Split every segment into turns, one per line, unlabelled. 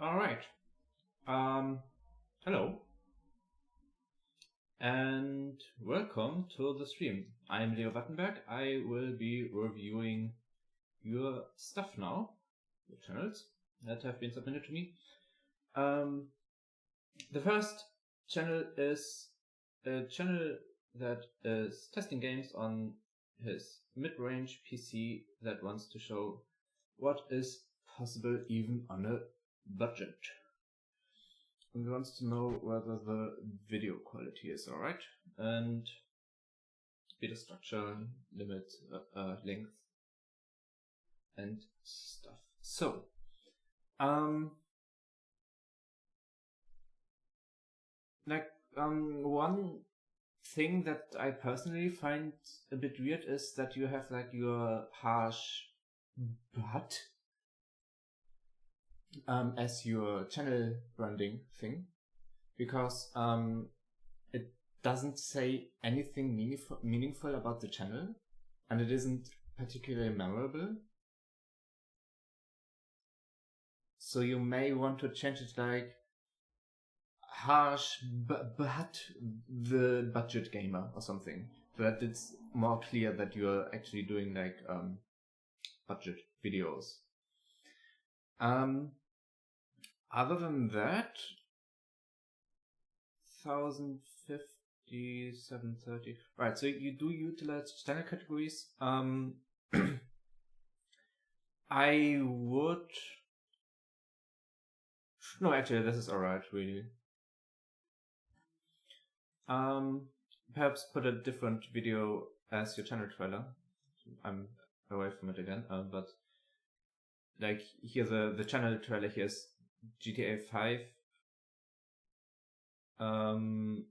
Alright. Hello. And welcome to the stream. I'm Leo Wattenberg. I will be reviewing your stuff now, your channels that have been submitted to me. The first channel is a channel that is testing games on his mid-range PC that wants to show what is possible even on a budget. And he wants to know whether the video quality is alright and data structure, limit, length, and stuff. So, one thing that I personally find a bit weird is that you have like your harsh butt as your channel branding thing, because it doesn't say anything meaningful about the channel, and it isn't particularly memorable. So you may want to change it like harsh but the budget gamer or something, so that it's more clear that you're actually doing like budget videos. Other than that, 1050, 730. Right, so you do utilize channel categories. I would... No, actually, this is alright, really. Perhaps put a different video as your channel trailer. I'm away from it again, but like here the channel trailer here is GTA 5. I mean,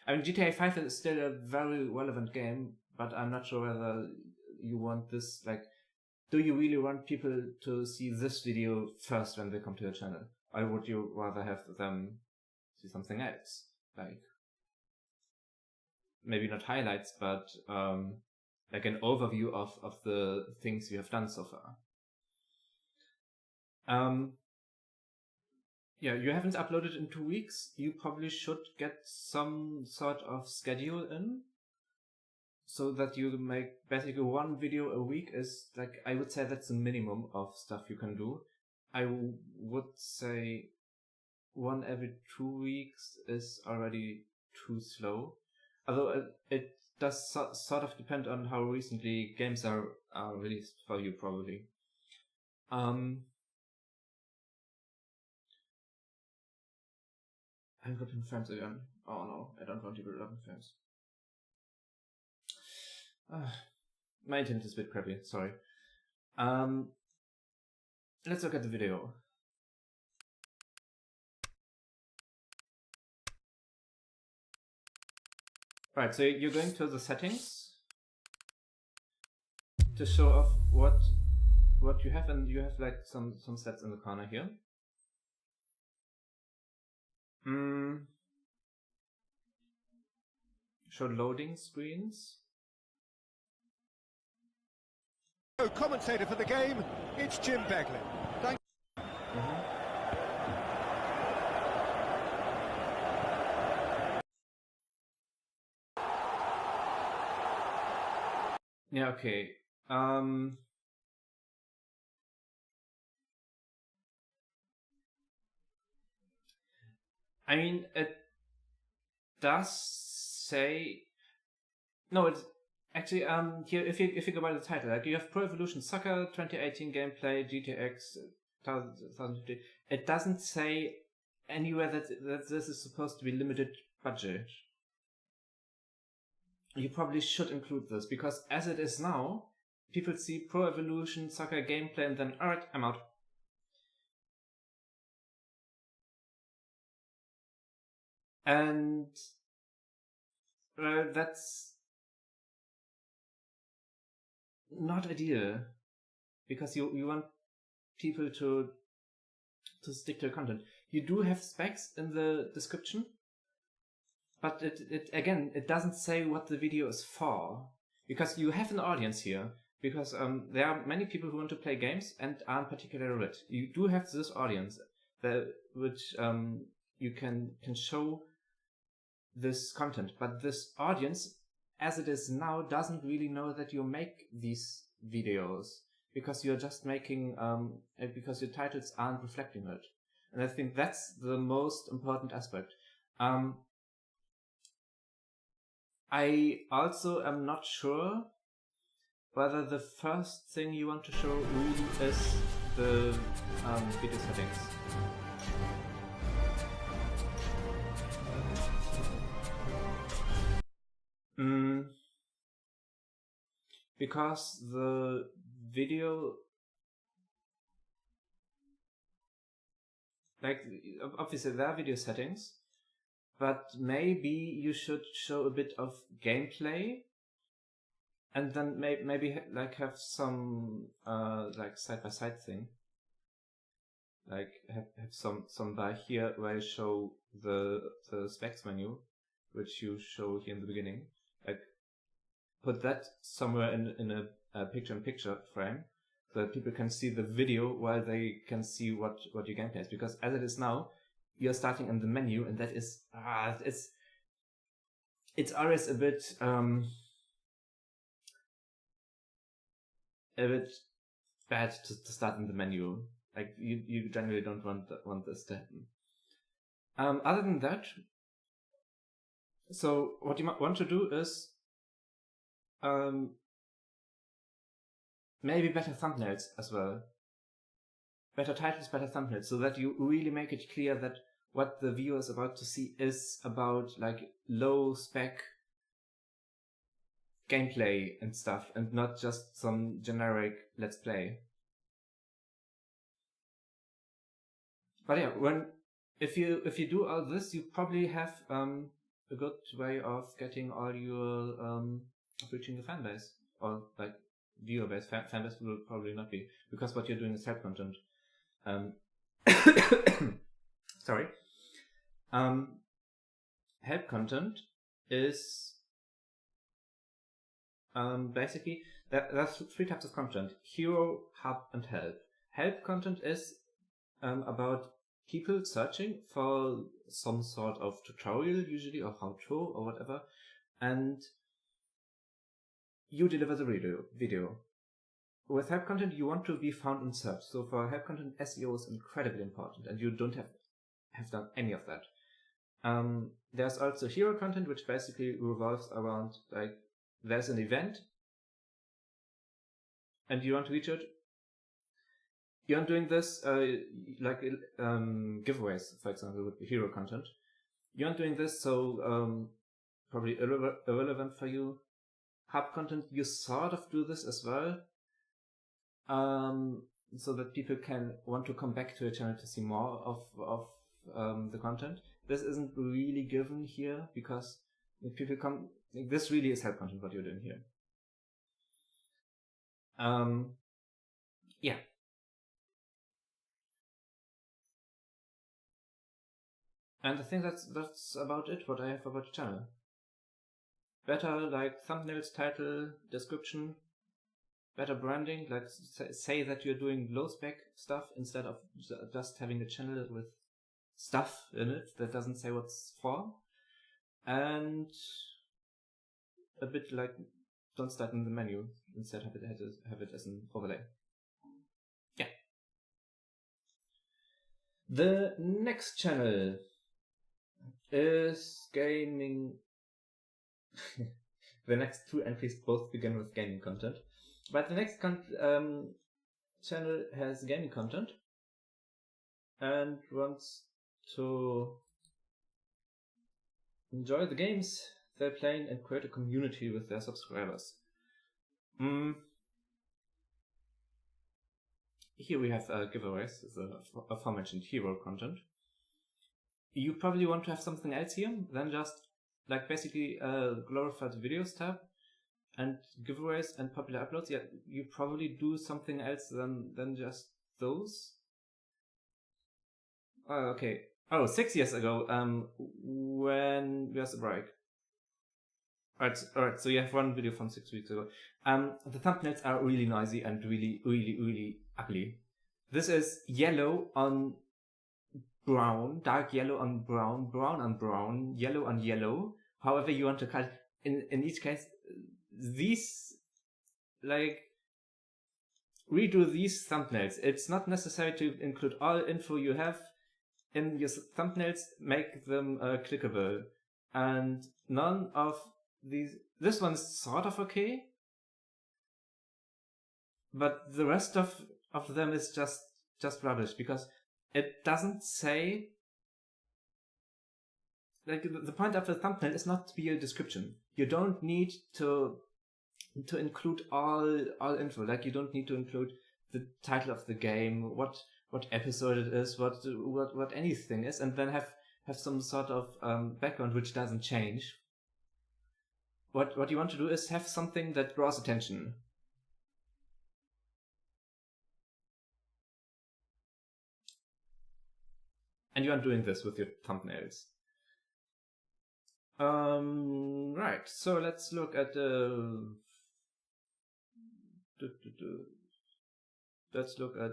GTA 5 is still a very relevant game, but I'm not sure whether you want this, like, do you really want people to see this video first when they come to your channel? Or would you rather have them see something else? Like, maybe not highlights, but like an overview of the things you have done so far. Yeah, you haven't uploaded in 2 weeks. You probably should get some sort of schedule in, so that you make basically one video a week is like, I would say that's the minimum of stuff you can do. I would say one every 2 weeks is already too slow. Although it does sort of depend on how recently games are released for you, probably. 111 frames again. Oh no, I don't want to go 11 frames. My internet is a bit crappy, sorry. Let's look at the video. Right, so you're going to the settings to show off what you have, and you have like some sets in the corner here. Show loading screens.
Commentator for the game, it's Jim Beglin. Thank you.
Yeah, okay. I mean, it does say... No, it's actually, here, if you go by the title, like, you have Pro Evolution Soccer 2018 gameplay, GTX 1050. It doesn't say anywhere that this is supposed to be limited budget. You probably should include this, because as it is now, people see Pro Evolution Soccer gameplay and then, alright, I'm out. And that's not ideal, because you want people to stick to your content. You do have specs in the description, but it again, it doesn't say what the video is for, because you have an audience here. because there are many people who want to play games and aren't particularly rich. You do have this audience which you can show this content, but this audience, as it is now, doesn't really know that you make these videos because you're just making because your titles aren't reflecting it. And I think that's the most important aspect. I also am not sure whether the first thing you want to show really is the video settings. Because the video, like, obviously there are video settings, but maybe you should show a bit of gameplay, and then maybe like have some like side-by-side thing, like have some bar here where you show the specs menu, which you show here in the beginning. Like, put that somewhere in a picture-in-picture frame, so that people can see the video while they can see what your gameplay is. Because as it is now, you're starting in the menu, and that is it's always a bit bad to start in the menu. Like, you generally don't want this to happen. Other than that, so what you might want to do is maybe better thumbnails as well. Better titles, better thumbnails, so that you really make it clear that what the viewer is about to see is about like low spec gameplay and stuff, and not just some generic let's play. But yeah, if you do all this, you probably have a good way of getting all your of reaching the fan base, or like viewer base. Fan base will probably not be, because what you're doing is help content. Sorry. Help content is basically there's 3 types of content: hero, hub, and help. Help content is about people searching for some sort of tutorial, usually, or how-to, or whatever, and you deliver the video. With help content, you want to be found in search. So for help content, SEO is incredibly important, and you don't have done any of that. There's also hero content, which basically revolves around, like, there's an event, and you want to reach it. You aren't doing this, like giveaways, for example, would be hero content. You aren't doing this, so probably irrelevant for you. Hub content, you sort of do this as well, so that people can want to come back to your channel to see more of the content. This isn't really given here, because if people come, this really is help content, what you're doing here. Yeah. And I think that's about it, what I have about the channel. Better, like, thumbnails, title, description, better branding, like say that you're doing low spec stuff instead of just having a channel with stuff in it that doesn't say what's for. And a bit like, don't start in the menu, instead have it as an overlay. Yeah. The next channel is gaming. The next 2 entries both begin with gaming content, but the next channel has gaming content and wants to enjoy the games they're playing and create a community with their subscribers. Here we have giveaways, the aforementioned hero content. You probably want to have something else here than just, like, basically glorified videos tab and giveaways and popular uploads. Yeah, you probably do something else than just those. Oh, okay. Oh, 6 years ago, when where's the break? Alright, so you have one video from 6 weeks ago. The thumbnails are really noisy and really, really, really ugly. This is yellow on brown, dark yellow on brown, brown on brown, yellow on yellow. However you want to cut. In each case, these, like, redo these thumbnails. It's not necessary to include all info you have in your thumbnails, make them clickable. And none of these, this one's sort of okay, but the rest of them is just rubbish, because it doesn't say, like, the point of the thumbnail is not to be a description. You don't need to include all info. Like, you don't need to include the title of the game, what episode it is, what anything is, and then have some sort of background which doesn't change. What you want to do is have something that draws attention. And you are doing this with your thumbnails. Right, so let's look at let's look at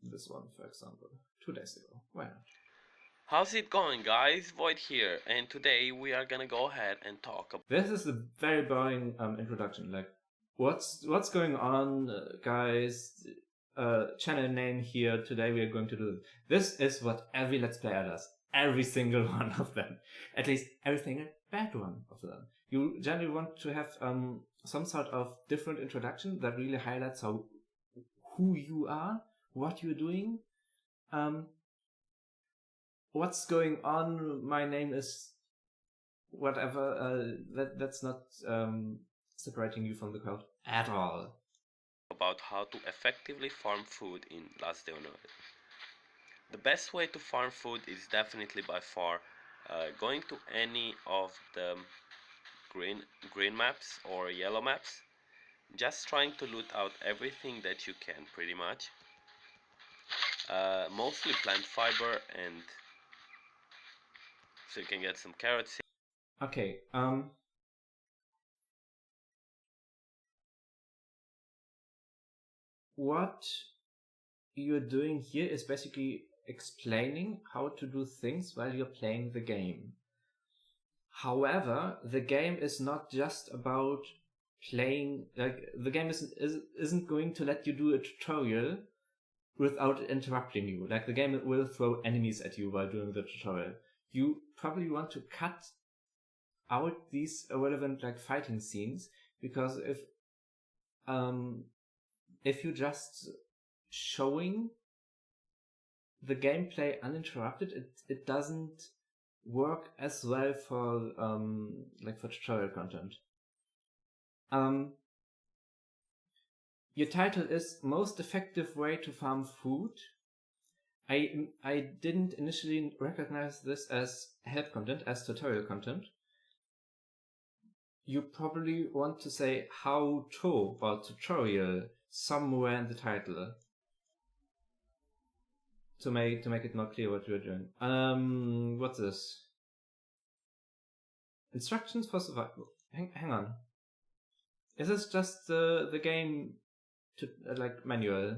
this one, for example. 2 days ago. Why not?
How's it going, guys? Void here, and today we are gonna go ahead and talk about...
This is a very boring introduction. Like, what's going on, guys? Channel name here. Today we are going to do this. This is what every Let's Player does. Every single one of them. At least every single bad one of them. You generally want to have some sort of different introduction that really highlights who you are, what you're doing, what's going on. My name is whatever. That's not separating you from the crowd at all.
About how to effectively farm food in Last Day on Earth. The best way to farm food is definitely by far going to any of the green maps or yellow maps, just trying to loot out everything that you can, pretty much. Mostly plant fiber, and so you can get some carrots.
Okay, what you're doing here is basically explaining how to do things while you're playing the game. However, the game is not just about playing. Like, the game isn't going to let you do a tutorial without interrupting you. Like, the game will throw enemies at you while doing the tutorial. You probably want to cut out these irrelevant, like, fighting scenes, because if you just showing the gameplay uninterrupted, it doesn't work as well for like for tutorial content. Your title is Most Effective Way to Farm Food. I didn't initially recognize this as help content, as tutorial content. You probably want to say how to or tutorial somewhere in the title to make it more clear what you're doing. What's this? Instructions for survival. Hang on. Is this just the game to like manual?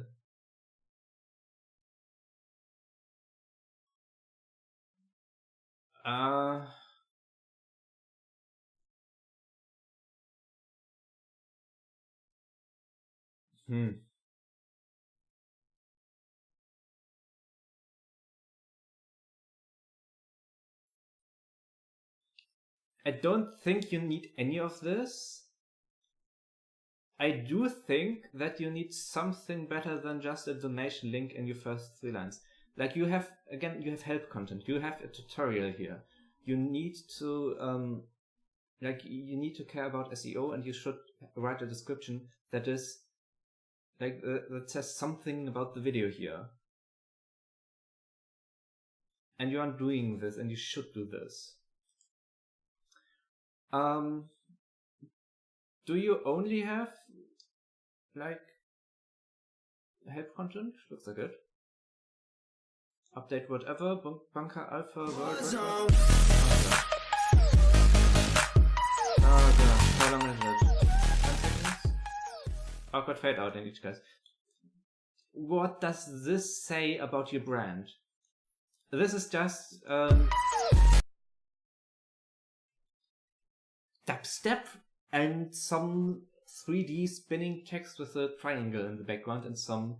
I don't think you need any of this. I do think that you need something better than just a donation link in your first 3 lines. Like, you have help content, you have a tutorial here. You need to, you need to care about SEO, and you should write a description that is, like, that says something about the video here. And you aren't doing this, and you should do this. Do you only have, like, help content? Looks like it. Update whatever, bunker alpha, world. awkward fade out in each case. What does this say about your brand? This is just dubstep and some 3D spinning text with a triangle in the background and some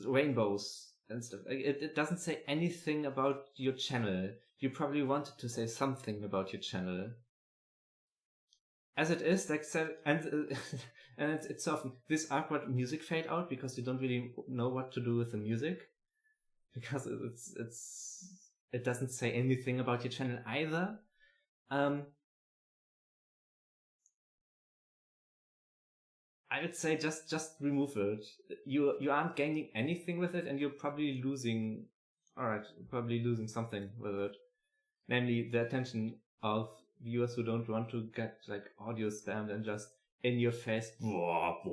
rainbows and stuff. It doesn't say anything about your channel. You probably wanted to say something about your channel. As it is, like, and it's often this awkward music fade out because you don't really know what to do with the music, because it doesn't say anything about your channel either. I would say just remove it. You aren't gaining anything with it, and you're probably losing. Alright, probably losing something with it, namely the attention of viewers who don't want to get like audio spammed and just in your face. Even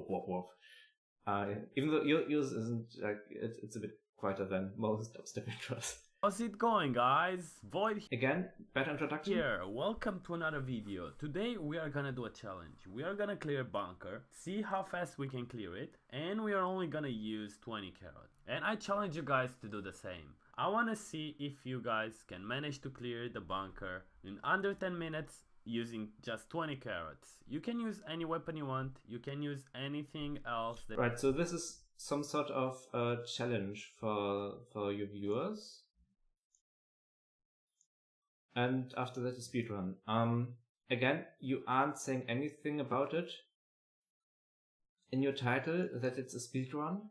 though yours isn't like it's a bit quieter than most dubstep intros.
How's it going, guys? Void
Again, better introduction.
here. Welcome to another video. Today we are gonna do a challenge. We are gonna clear bunker, see how fast we can clear it, and we are only gonna use 20 carrots. And I challenge you guys to do the same. I wanna see if you guys can manage to clear the bunker in under 10 minutes using just 20 carrots. You can use any weapon you want. You can use anything else.
Right, so this is some sort of challenge for your viewers. And after that, a speedrun. Again, you aren't saying anything about it in your title that it's a speedrun.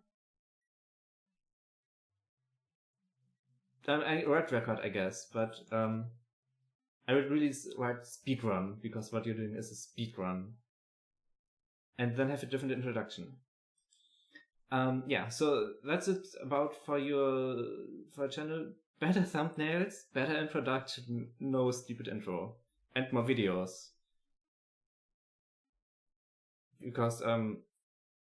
A red record, I guess, but I would really write speedrun because what you're doing is a speedrun, and then have a different introduction. Yeah, so that's it about for your channel. Better thumbnails, better introduction, no stupid intro, and more videos. Because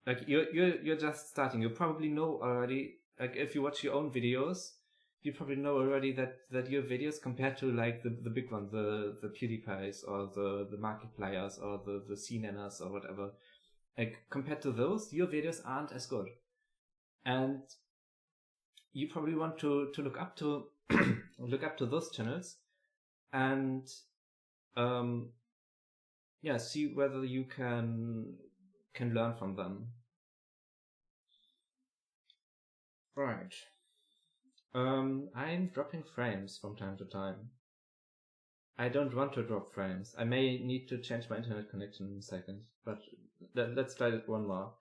like you're just starting. You probably know already. Like if you watch your own videos, you probably know already that your videos compared to like the big ones, the PewDiePies or the Markipliers or the CNNers or whatever. Like compared to those, your videos aren't as good. And you probably want to look up to look up to those channels and yeah, see whether you can learn from them. Right. I'm dropping frames from time to time. I don't want to drop frames. I may need to change my internet connection in a second, but let's try it one more.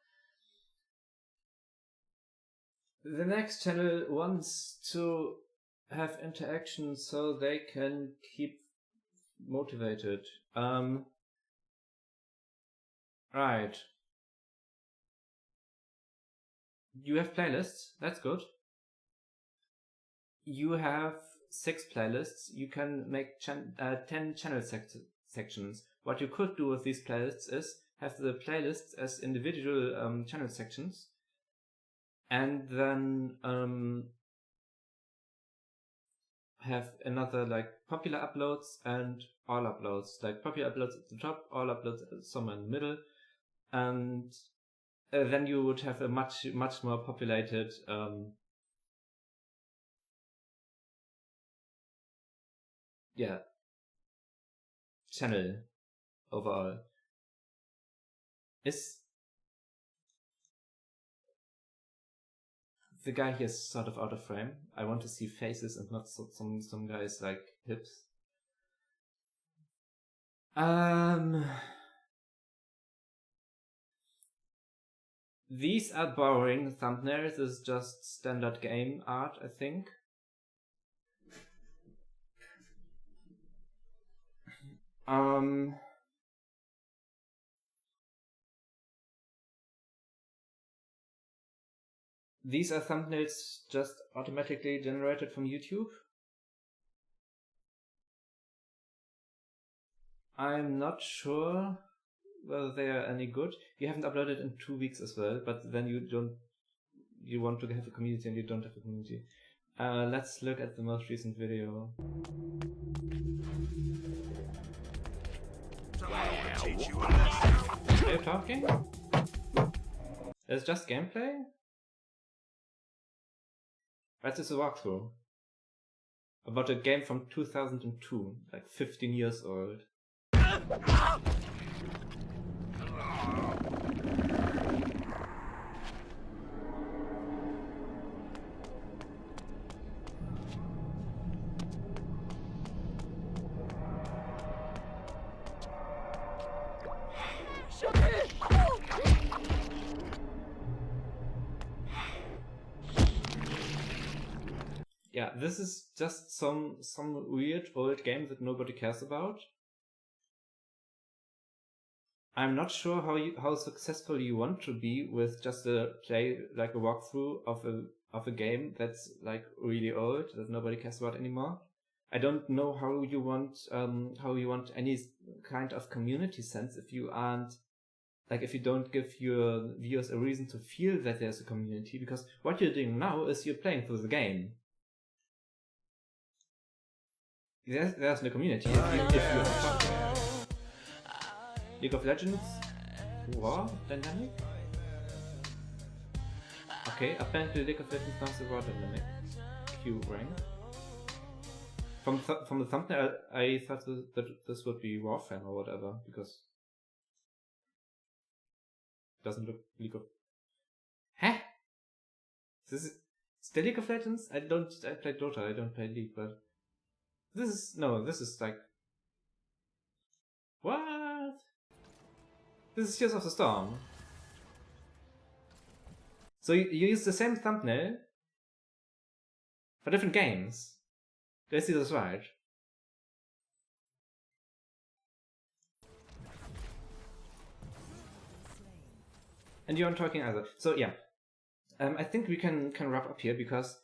The next channel wants to have interaction so they can keep motivated. Right. You have playlists, that's good. You have 6 playlists. You can make 10 channel sections. What you could do with these playlists is have the playlists as individual channel sections, and then have another like popular uploads and all uploads. Like popular uploads at the top, all uploads somewhere in the middle, and then you would have a much more populated channel overall. Is the guy here sort of out of frame? I want to see faces and not some guys like hips. These are boring thumbnails. This is just standard game art, I think. These are thumbnails just automatically generated from YouTube. I'm not sure whether they are any good. You haven't uploaded in 2 weeks as well, but then you want to have a community and you don't have a community. Let's look at the most recent video. Are you talking? It's just gameplay? That is a walkthrough. About a game from 2002, like 15 years old. Yeah, this is just some weird old game that nobody cares about. I'm not sure how successful you want to be with just a like a walkthrough of a game that's like really old that nobody cares about anymore. I don't know how you want any kind of community sense if you aren't like if you don't give your viewers a reason to feel that there's a community, because what you're doing now is you're playing through the game. There's no community if you League of Legends War Dynamic? Okay, apparently League of Legends now is the War Dynamic Q rank. From the thumbnail I thought that this would be Warframe or whatever, because it doesn't look League of... Huh? This is still League of Legends? I play Dota, I don't play League, but this is like... What? This is Tears of the Storm. So you use the same thumbnail for different games. Did I see this right? And you aren't talking either. So yeah, I think we can wrap up here, because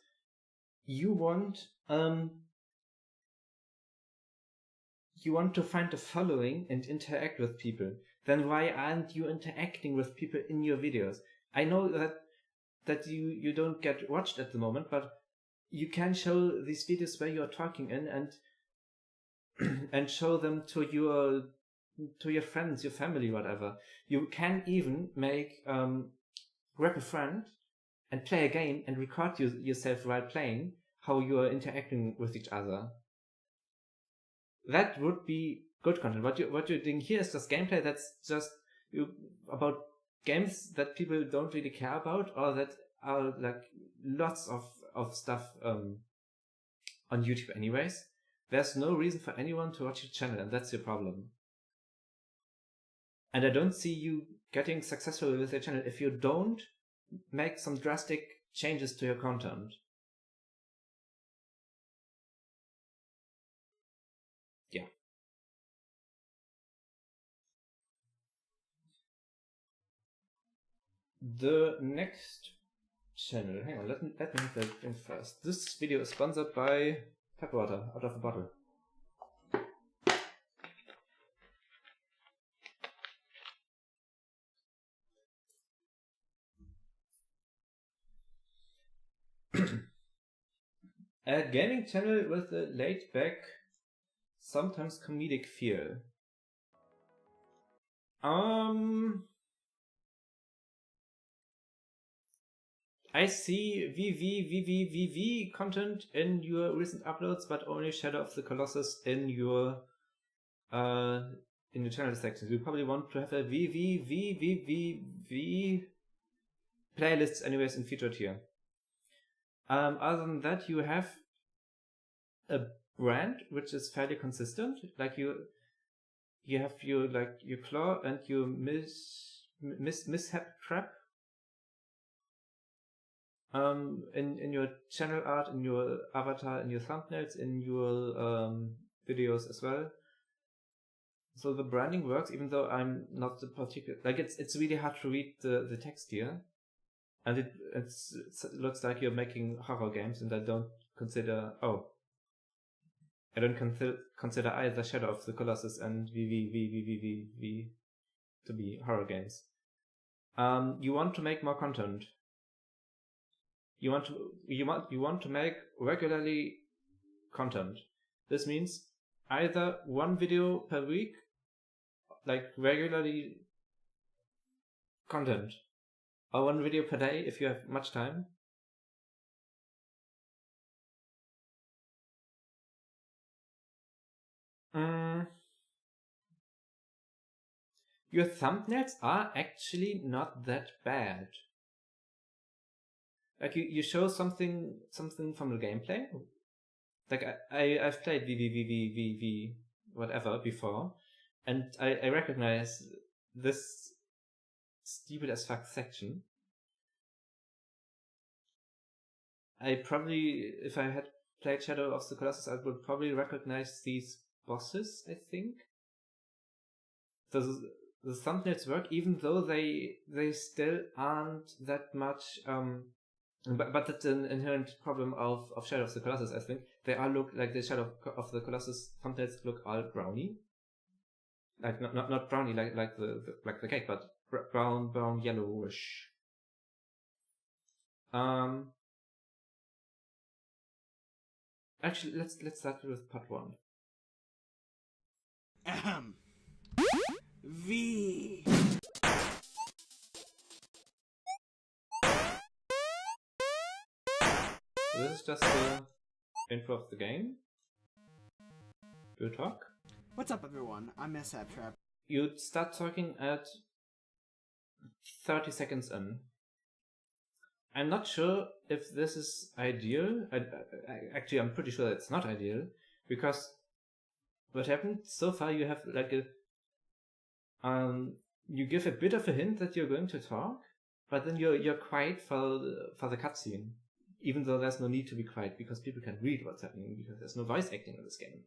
you want to find a following and interact with people. Then why aren't you interacting with people in your videos? I know that you don't get watched at the moment, but you can show these videos where you're talking in and show them to your friends, your family, whatever. You can even grab a friend and play a game and record yourself while playing how you are interacting with each other. That would be good content. What you're doing here is just gameplay that's just about games that people don't really care about, or that are like lots of stuff on YouTube anyways. There's no reason for anyone to watch your channel, and that's your problem. And I don't see you getting successful with your channel if you don't make some drastic changes to your content. Yeah. The next channel, hang on, let me have that in first. This video is sponsored by tap water out of a bottle. A gaming channel with a laid-back, sometimes comedic feel. I see VV content in your recent uploads, but only Shadow of the Colossus in your channel sections. You probably want to have a VV playlists anyways and featured here. Other than that, you have a brand which is fairly consistent. Like you have your claw and your mishap trap. In your channel art, in your avatar, in your thumbnails, in your videos as well. So the branding works, even though I'm not the particular, like it's really hard to read the text here, and it looks like you're making horror games, and I don't consider either Shadow of the Colossus and VV to be horror games. You want to make more content. You want to make regularly content. This means either one video per week like regularly content, or one video per day if you have much time. Your thumbnails are actually not that bad. Like you show something from the gameplay. Like I've played VVVVVV whatever before, and I recognize this stupid as fuck section. I probably, if I had played Shadow of the Colossus, I would probably recognize these bosses, I think. So the thumbnails work, even though they still aren't that much, but that's an inherent problem of Shadow of the Colossus, I think. They all look like the Shadow of the Colossus thumbnails look all browny. Like not browny like the cake, but brown yellowish. Actually, let's start with part 1.
V.
So this is just the intro of the game. You talk.
What's up, everyone? I'm Trap.
You start talking at 30 seconds in. I'm not sure if this is ideal. Actually, I'm pretty sure it's not ideal, because what happened so far, you have like you give a bit of a hint that you're going to talk, but then you're quiet for the cutscene, even though there's no need to be quiet because people can read what's happening because there's no voice acting in this game.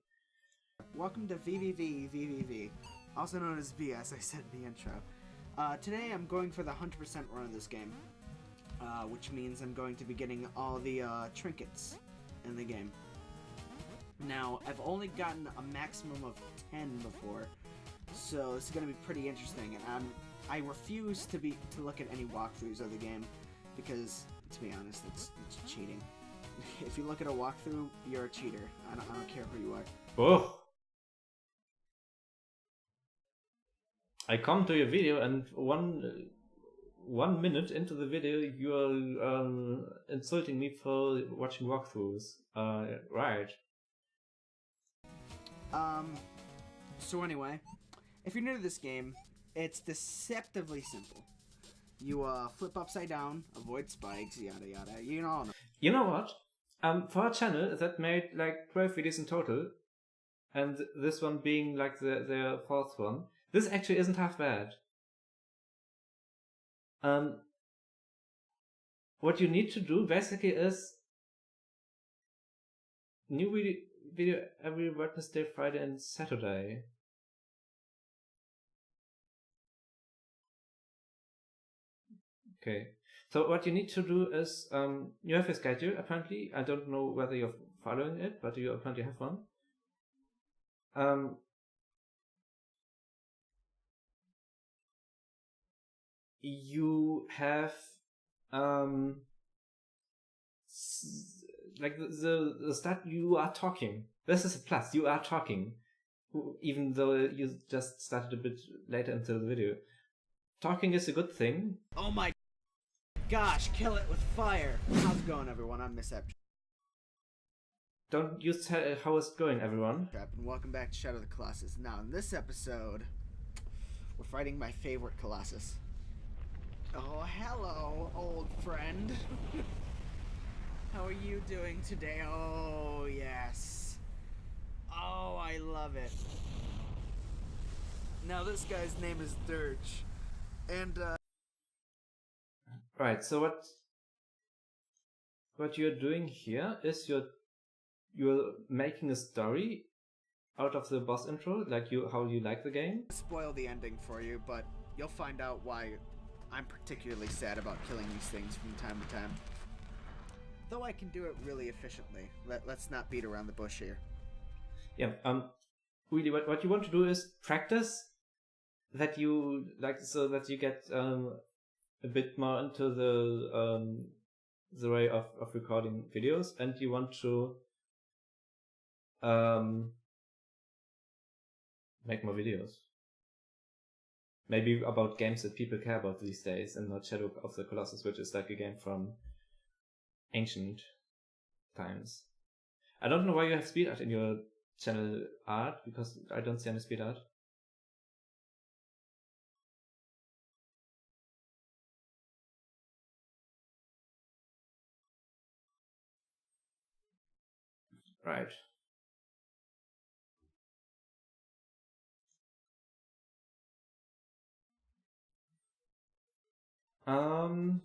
Welcome to VVV, also known as V, as I said in the intro. Today I'm going for the 100% run of this game, which means I'm going to be getting all the trinkets in the game. Now, I've only gotten a maximum of 10 before, so this is going to be pretty interesting, and I refuse to look at any walkthroughs of the game, because, to be honest, it's cheating. If you look at a walkthrough, you're a cheater. I don't care who you are.
Oh! I come to your video, and 1 minute into the video, you are insulting me for watching walkthroughs. Right.
So anyway, if you're new to this game, it's deceptively simple. You flip upside down, avoid spikes, yada yada. You know.
You know what? For a channel that made like 12 videos in total, and this one being like their 4th one, this actually isn't half bad. What you need to do basically is new video every Wednesday, Friday, and Saturday. Okay. So what you need to do is you have a schedule apparently. I don't know whether you're following it, but you apparently have one. You have like the start, you are talking. This is a plus, you are talking, even though you just started a bit later into the video. Talking is a good thing.
Oh my gosh, kill it with fire. How's it going, everyone? I'm Trap.
Don't you tell how it's going, everyone.
And welcome back to Shadow of the Colossus. Now, in this episode, we're fighting my favorite Colossus. Oh, hello, old friend. How are you doing today? Oh, yes. Oh, I love it. Now, this guy's name is Dirge. And,
Right, so what you're doing here is you're making a story out of the boss intro, like how you like the game.
Spoil the ending for you, but you'll find out why I'm particularly sad about killing these things from time to time. Though I can do it really efficiently. Let's not beat around the bush here.
Yeah, really what you want to do is practice that you like, so that you get a bit more into the way of recording videos, and you want to make more videos. maybe about games that people care about these days, and not Shadow of the Colossus, which is like a game from ancient times. I don't know why you have speed art in your channel art, because I don't see any speed art. Right. Oh man.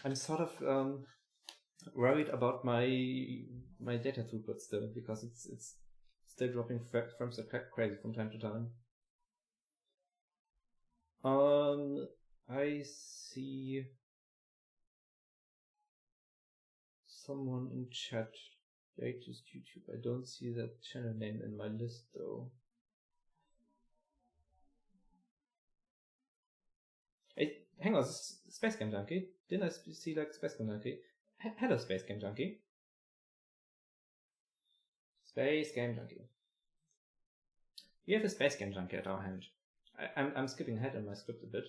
I'm sort of worried about my data throughput still, because it's still dropping frames like crazy from time to time. I see someone in chat. Latest YouTube. I don't see that channel name in my list though. Hey, hang on, Space Game Junkie? Didn't I see like Space Game Junkie? Hello, Space Game Junkie. Space Game Junkie. We have a Space Game Junkie at our hand. I'm skipping ahead in my script a bit.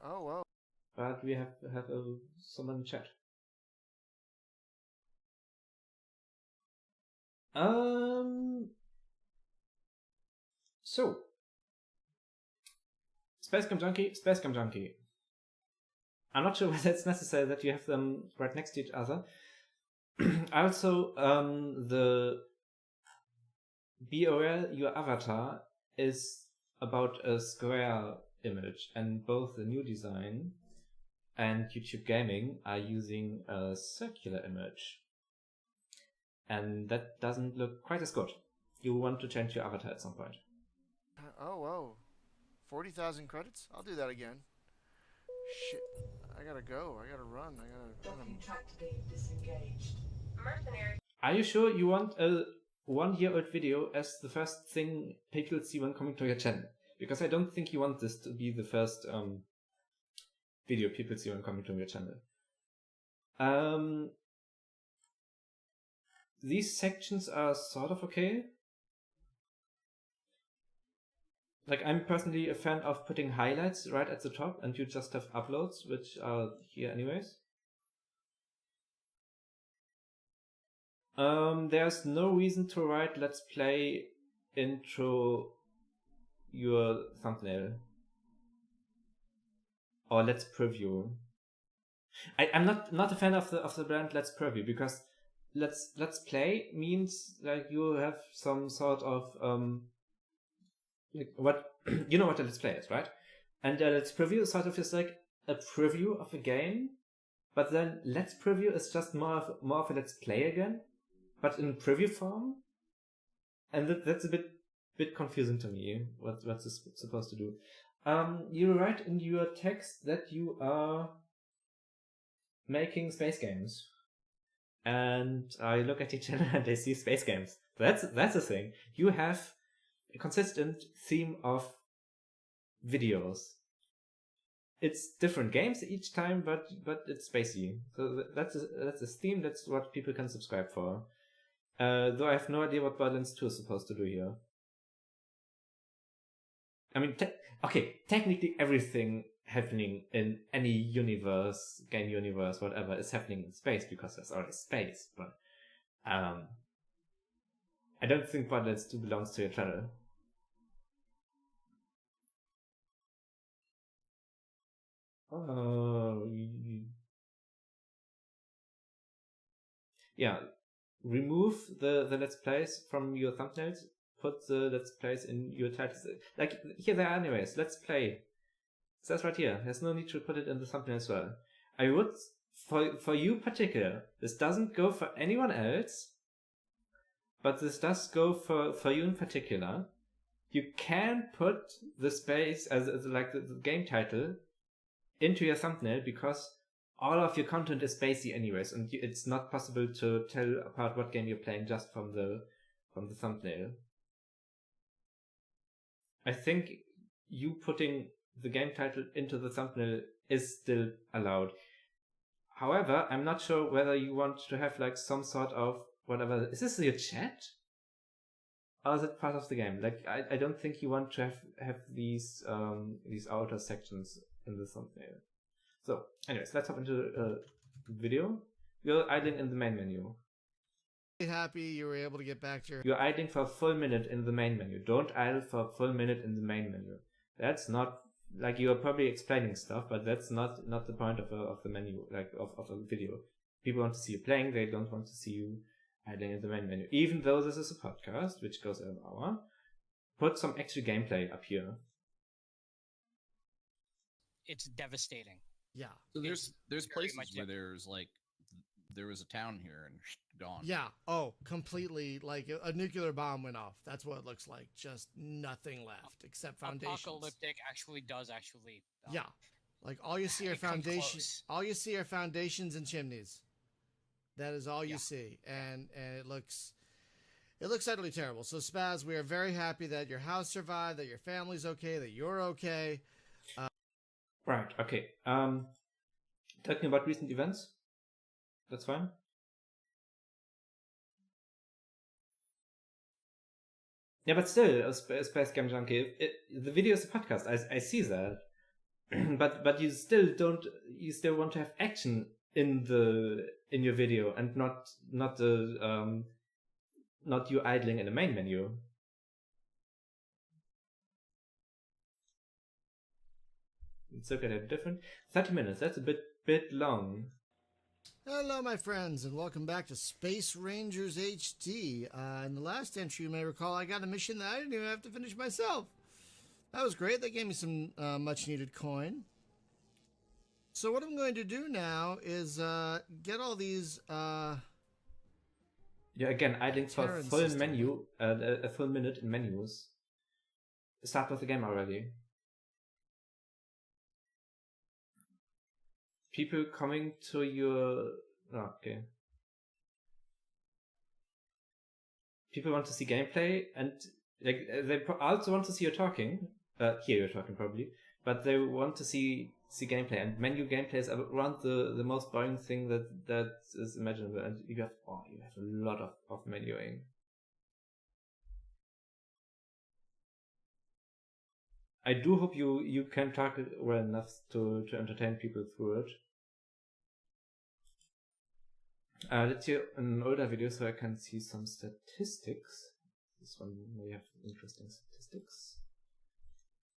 Oh, well.
But we have someone in chat. So. Space Game Junkie. I'm not sure whether it's necessary that you have them right next to each other. Also, the BOL, your avatar, is about a square image, and both the new design and YouTube Gaming are using a circular image. And that doesn't look quite as good. You want to change your avatar at some point.
Oh, whoa. 40,000 credits? I'll do that again. Shit. I gotta go. I gotta run.
Docking track to be disengaged. Mercenary.
Are you sure you want a 1-year-old video as the first thing people see when coming to your channel? Because I don't think you want this to be the first video people see when coming to your channel. These sections are sort of okay. Like, I'm personally a fan of putting highlights right at the top, and you just have uploads, which are here anyways. There's no reason to write "Let's Play" into your thumbnail. Or "Let's Preview." I'm not a fan of the brand "Let's Preview", because Let's Play means like you have some sort of like what you know what a Let's Play is, right? And Let's Preview sort of is like a preview of a game, but then Let's Preview is just more of a Let's Play again, but in preview form, and that's a bit confusing to me. What's this supposed to do? You write in your text that you are making space games, and I look at your channel and I see space games. That's a thing. You have a consistent theme of videos. It's different games each time, but it's spacey. So that's a theme. That's what people can subscribe for. Though I have no idea what Borderlands 2 is supposed to do here. I mean, technically everything happening in any universe, game universe, whatever, is happening in space, because there's already space. But I don't think Borderlands 2 belongs to your channel. Yeah, remove the Let's Plays from your thumbnails, put the Let's Plays in your titles. Like, here they are anyways, Let's Play. It says right here, there's no need to put it in the thumbnail as well. I would, for you particular, this doesn't go for anyone else, but this does go for you in particular. You can put the space as like the game title into your thumbnail, because all of your content is spacey anyways, and it's not possible to tell apart what game you're playing just from the thumbnail. I think you putting the game title into the thumbnail is still allowed. However, I'm not sure whether you want to have like some sort of whatever. Is this your chat? Or is it part of the game? Like, I don't think you want to have these outer sections in the thumbnail. So, anyways, let's hop into video. You're idling in the main menu.
Happy you were able to get back to your...
You're idling for a full minute in the main menu. Don't idle for a full minute in the main menu. That's not, like, you're probably explaining stuff, but that's not the point of the menu, like, of a video. People want to see you playing, they don't want to see you idling in the main menu. Even though this is a podcast, which goes an hour, put some extra gameplay up here.
It's devastating.
Yeah.
So there's places
much
where there's like there was a town here and gone.
Yeah. Oh, completely. Like a nuclear bomb went off. That's what it looks like. Just nothing left except foundations.
Apocalyptic does
yeah. Like all you see are
it comes
foundations.
close.
All you see are foundations and chimneys. That is all you
Yeah.
see, and it looks utterly terrible. So Spaz, we are very happy that your house survived, that your family's okay, that you're okay.
Right, okay. Talking about recent events. That's fine. Yeah, but still, Space Game Junkie, the video is a podcast. I see that, but you still don't. You still want to have action in your video, and not you idling in the main menu. Let's look at it different. 30 minutes. That's a bit long.
Hello, my friends, and welcome back to Space Rangers HD. In the last entry, you may recall, I got a mission that I didn't even have to finish myself. That was great. They gave me some much-needed coin. So what I'm going to do now is get all these...
Yeah, again, idling for a
Terran
full
system.
menu, a full minute in menus. Start with the game already. People coming to your... Oh, okay. People want to see gameplay, and like they also want to see you talking. Hear you talking probably, but they want to see gameplay, and menu gameplay is around the most boring thing that is imaginable. And you have a lot of menuing. I do hope you can talk well enough to entertain people through it. Let's see an older video so I can see some statistics. This one may have interesting statistics.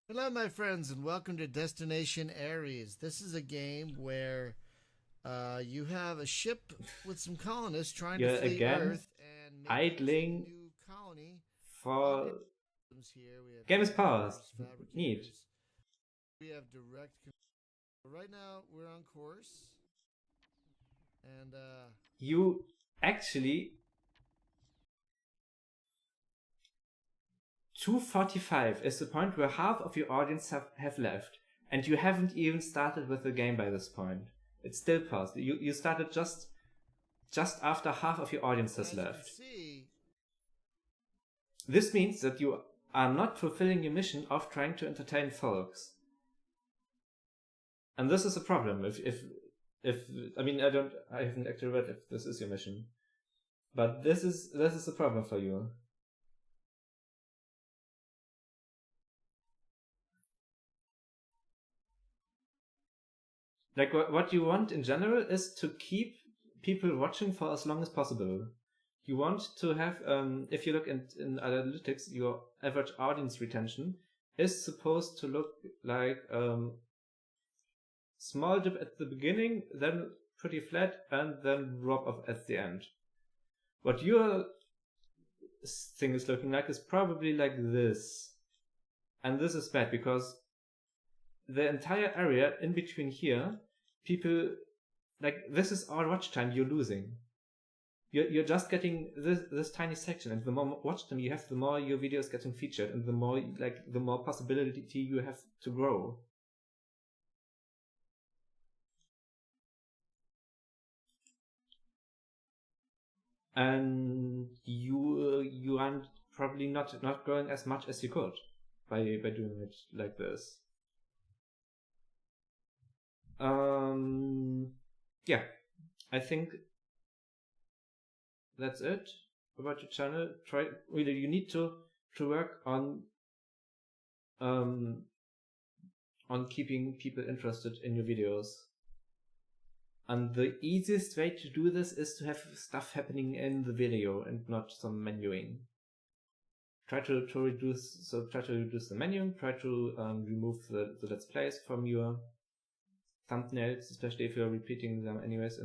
Hello, my friends, and welcome to Destination Ares. This is a game where you have a ship with some colonists trying to flee
again,
Earth and make
idling
a new colony.
for...
Here we have
Game is paused.
fabricators.
Neat.
We have direct control. Right now, we're on course. And,
You actually... 2:45 is the point where half of your audience have left, and you haven't even started with the game by this point. It's still paused. You started just after half of your audience has
as you can
left.
see,
This means that you are not fulfilling your mission of trying to entertain folks. And this is a problem. If I mean, I haven't actually read if this is your mission, but this is a problem for you. Like what you want in general is to keep people watching for as long as possible. You want to have, if you look in analytics, your average audience retention is supposed to look like small dip at the beginning, then pretty flat, and then drop off at the end. What your thing is looking like is probably like this. And this is bad because the entire area in between here, people, like, this is all watch time you're losing. You're just getting this tiny section, and the more watch time you have, the more your video is getting featured, and the more possibility you have to grow. And you are probably not growing as much as you could by doing it like this. Yeah, I think that's it about your channel. You need to work on keeping people interested in your videos. And the easiest way to do this is to have stuff happening in the video and not some menuing. Try to reduce the menuing, try to remove the let's plays from your thumbnails, especially if you're repeating them anyways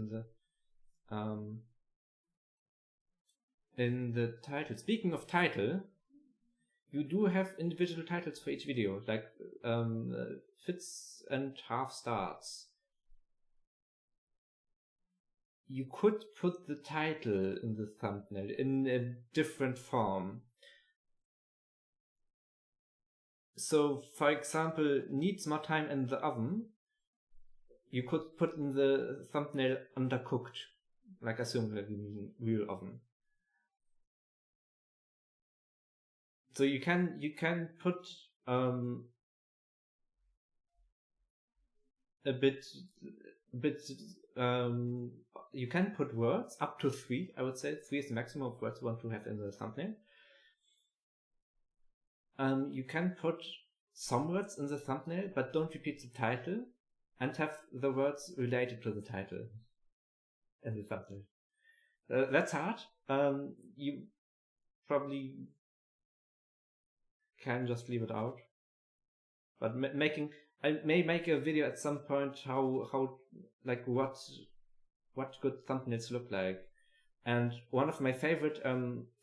in the title. Speaking of title, you do have individual titles for each video, like fits and half starts. You could put the title in the thumbnail in a different form. So, for example, needs more time in the oven. You could put in the thumbnail undercooked, like assuming that you mean real oven. So you can put you can put words up to 3. I would say 3 is the maximum of words you want to have in the thumbnail. You can put some words in the thumbnail, but don't repeat the title, and have the words related to the title in the thumbnail. That's hard. You probably can just leave it out. But I may make a video at some point how like what good thumbnails look like. And one of my favorite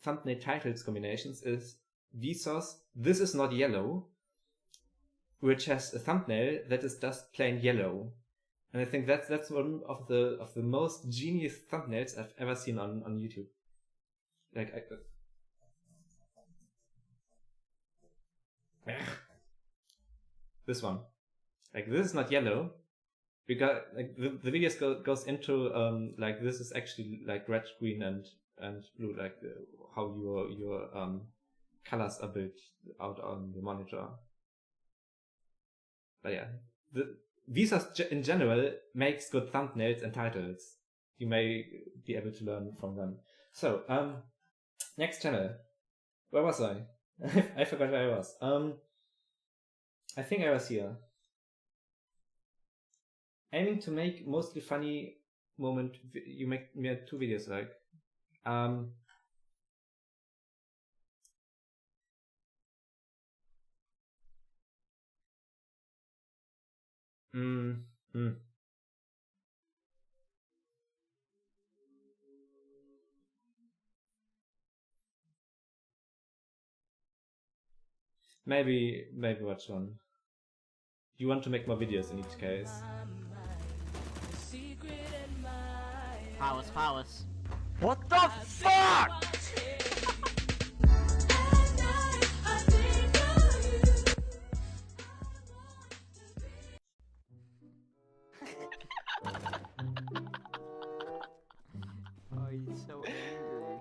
thumbnail titles combinations is Vsauce This Is Not Yellow, which has a thumbnail that is just plain yellow. And I think that's one of the most genius thumbnails I've ever seen on YouTube. Like this one. Like, this is not yellow, because like the video goes into like this is actually like red, green, and blue, like how your colors are built out on the monitor. But yeah, the Vsauce in general makes good thumbnails and titles. You may be able to learn from them. So next channel. Where was I? I forgot where I was. I think I was here. Aiming to make mostly funny moment. You make me 2 videos like. Maybe watch one. You want to make more videos in each case.
Palace.
What the fuck?
Oh, he's so angry.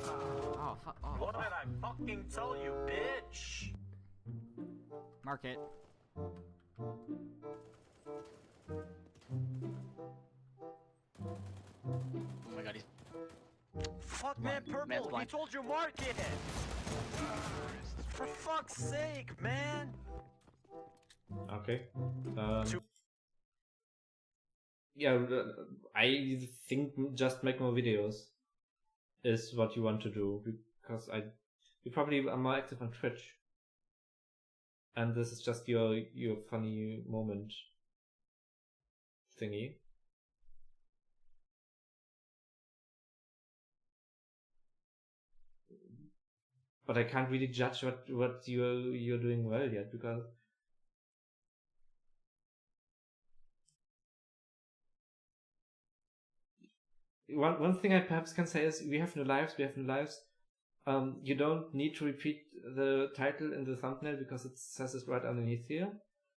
Oh, fuck. Oh,
What did I fucking tell you, bitch?
Mark it. Oh my god, he's...
Fuck, man, Purple, he told you mark it! For fuck's sake, man!
Okay. Yeah, I think just make more videos is what you want to do, because you probably are more active on Twitch. And this is just your funny moment thingy. But I can't really judge what you're doing well yet, because one thing I perhaps can say is we have no lives. You don't need to repeat the title in the thumbnail because it says it right underneath here.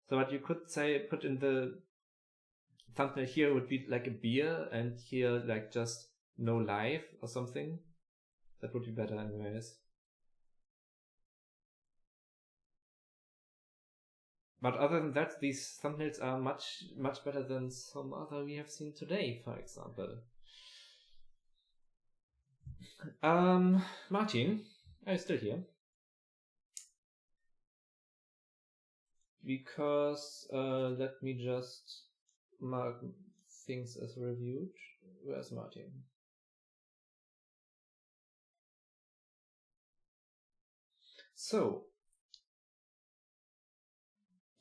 So what you could say, put in the thumbnail here would be like a beer, and here like just no life or something. That would be better anyways. But other than that, these thumbnails are much better than some other we have seen today, for example. Martin, are you still here? Because let me just mark things as reviewed. Where's Martin? So,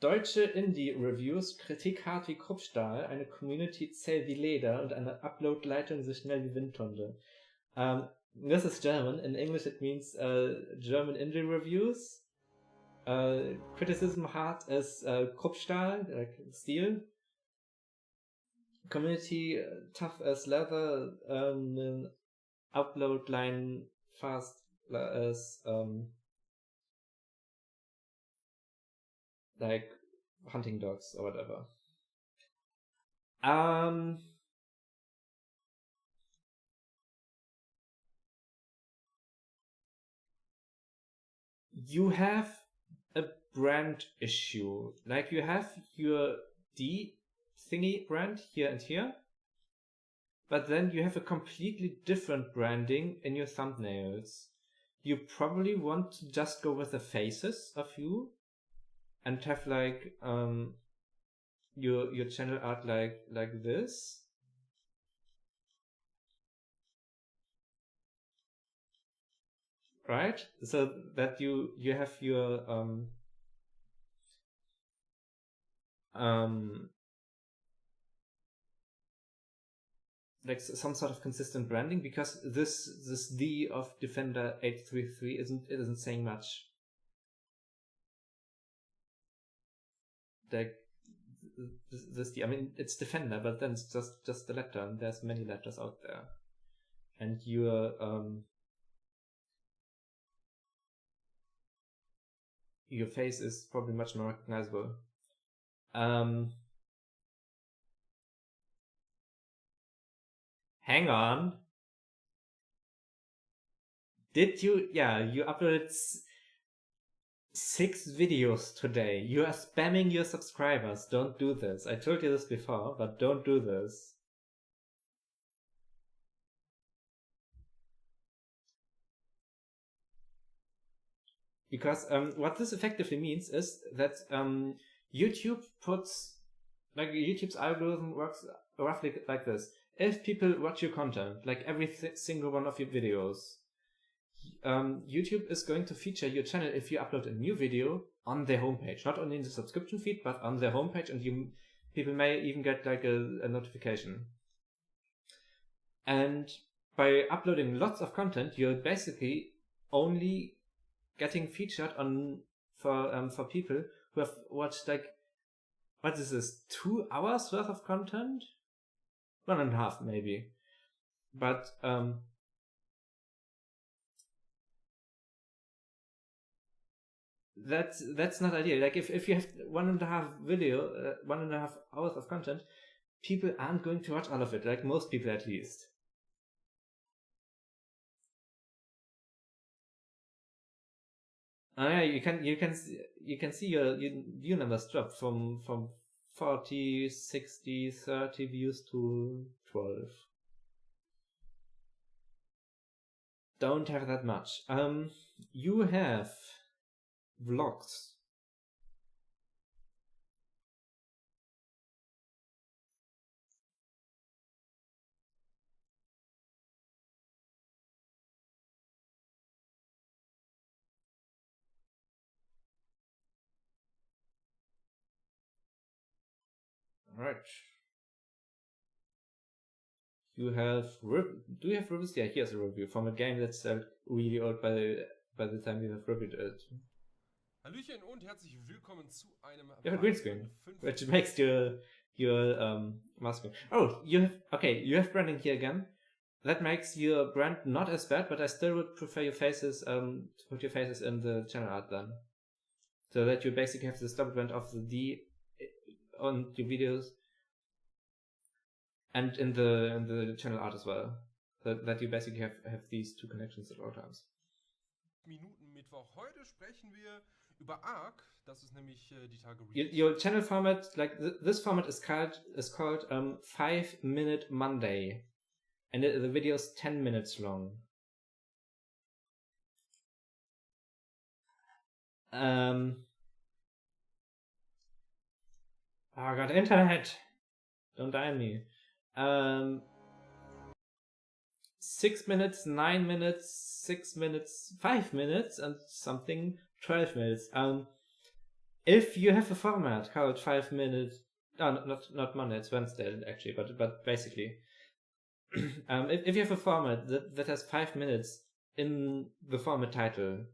deutsche Indie-Reviews, Kritik hart wie Kruppstahl, eine Community zäh wie Leder und eine Upload-Leitung so schnell wie Windhunde. This is German. In English it means German indie reviews. Criticism hard as Kruppstahl, like steel. Community tough as leather. Upload line fast as like hunting dogs or whatever. You have a brand issue. Like you have your D thingy brand here and here, but then you have a completely different branding in your thumbnails. You probably want to just go with the faces of you and have like your channel art like this. Right? So that you have your like some sort of consistent branding, because this D of Defender 833 isn't saying much. Like this D, I mean it's Defender, but then it's just the letter, and there's many letters out there, and your face is probably much more recognizable. Hang on. Did you? Yeah, you uploaded 6 videos today. You are spamming your subscribers. Don't do this. I told you this before, but don't do this. Because what this effectively means is that YouTube puts, like, YouTube's algorithm works roughly like this. If people watch your content, like every single one of your videos, YouTube is going to feature your channel if you upload a new video on their homepage. Not only in the subscription feed, but on their homepage, and people may even get like a notification. And by uploading lots of content, you're basically only getting featured on for people who have watched, like, what is this, 2 hours worth of content? 1.5 maybe. But that's not ideal. Like if you have 1.5 hours of content, people aren't going to watch all of it, like most people at least. Yeah, you can see your view numbers drop from 40, 60, 30 views to 12. Don't have that much. You have vlogs. Right. You have do you have reviews? Yeah, here's a review from a game that's really old by the time we have reviewed it.
Hallöchen und herzlich willkommen zu einem
You have a green screen, which makes your mask. Oh, you have branding here again. That makes your brand not as bad, but I still would prefer your faces to put your faces in the channel art then, so that you basically have this double brand of the D on your videos and in the channel art as well, so that you basically have these 2 connections at all times.
Minuten Mittwoch. Heute sprechen wir über Arc, das ist nämlich die Tage
Your channel format, like this format is called 5-minute Monday, and the video is 10 minutes long. Oh god, internet! Don't die on me. 6 minutes, 9 minutes, 6 minutes, 5 minutes, and something 12 minutes. If you have a format called 5 minutes, not Monday, it's Wednesday actually, but basically, if you have a format that has 5 minutes in the format title,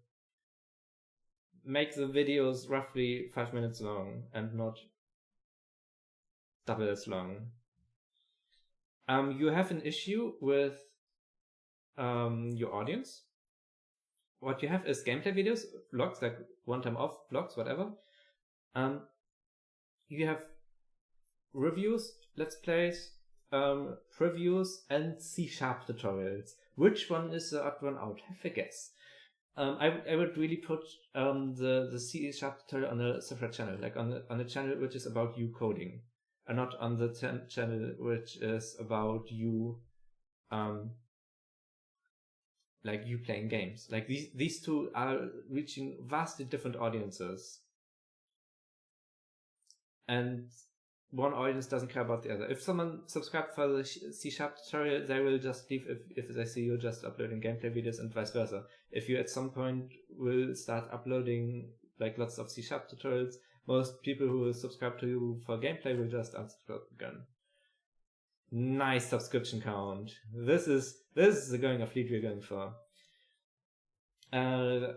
make the videos roughly 5 minutes long and not double as long. You have an issue with your audience. What you have is gameplay videos, vlogs, like one time off vlogs, whatever. You have reviews, let's plays, previews, and C# tutorials. Which one is the odd one out? Have a guess. I would really put the C# tutorial on a separate channel, like on a channel which is about you coding, and not on the channel which is about you, like you playing games. Like these two are reaching vastly different audiences, and one audience doesn't care about the other. If someone subscribes for the C# tutorial, they will just leave if they see you just uploading gameplay videos, and vice versa. If you at some point will start uploading like lots of C# tutorials, most people who will subscribe to you for gameplay will just unsubscribe again. Nice subscription count. This is the going of lead we're going for. I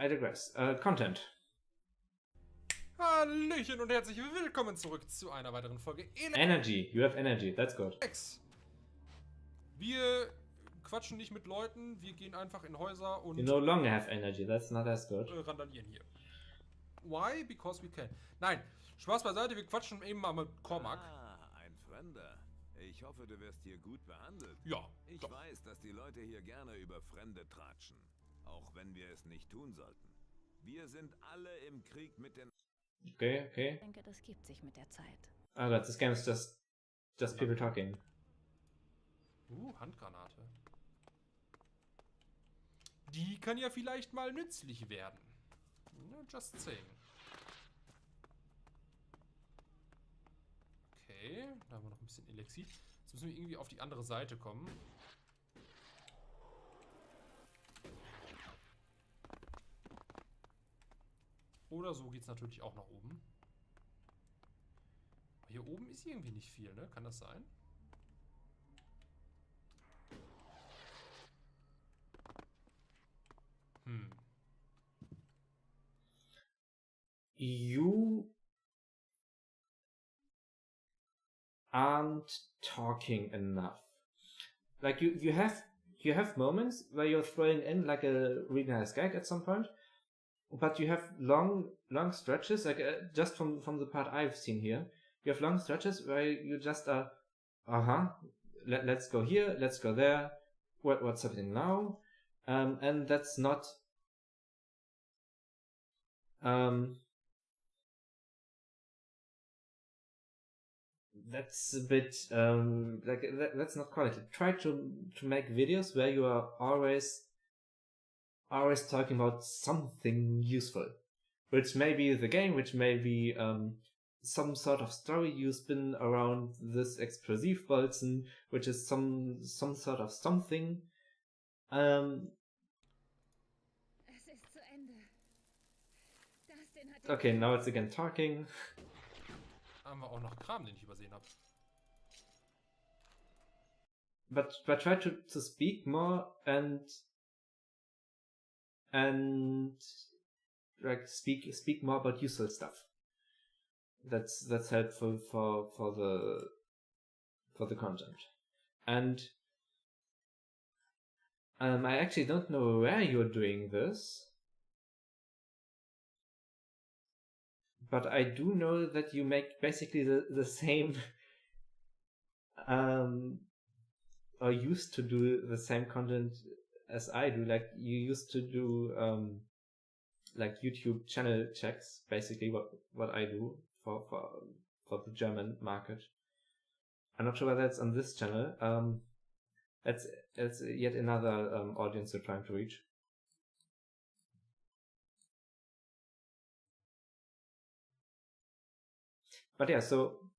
digress. Content.
Hallöchen und herzlich willkommen zurück zu einer weiteren Folge
Energy. You have energy. That's good.
Wir quatschen nicht mit Leuten, wir gehen einfach in Häuser und
You no longer have energy. That's not as good.
randalieren hier. Why? Because we can. Nein, Spaß beiseite, wir quatschen eben mal mit Cormac.
Ein Fremder. Ich hoffe, du wirst hier gut behandelt.
Ja.
Ich weiß, dass die Leute hier gerne über Fremde tratschen. Auch wenn wir es nicht tun sollten. Wir sind alle im Krieg mit den...
Okay.
Ich denke, das gibt sich mit der Zeit.
Oh god, this game is just people talking.
Handgranate. Die kann ja vielleicht mal nützlich werden. Just saying. Okay, da haben wir noch ein bisschen Elixier. Jetzt müssen wir irgendwie auf die andere Seite kommen. Oder so geht es natürlich auch nach oben. Hier oben ist irgendwie nicht viel, ne? Kann das sein?
You aren't talking enough. Like you have moments where you're throwing in like a really nice gag at some point, but you have long stretches, like just from the part I've seen here, you have long stretches where you just let's go here, let's go there, what's happening now, and that's not that's a bit that's not quality. Try to make videos where you are always talking about something useful, which may be the game, which may be some sort of story you spin around this Explosivbolzen, which is some sort of something. Okay, now it's again talking.
Haben wir auch noch Kram, den ich übersehen habe.
But try to speak more and like speak more about useful stuff. That's helpful for the content. And I actually don't know where you're doing this, but I do know that you make basically the same or used to do the same content as I do. Like you used to do like YouTube channel checks, basically what I do for the German market. I'm not sure whether it's on this channel. That's yet another audience we're trying to reach. But yeah, so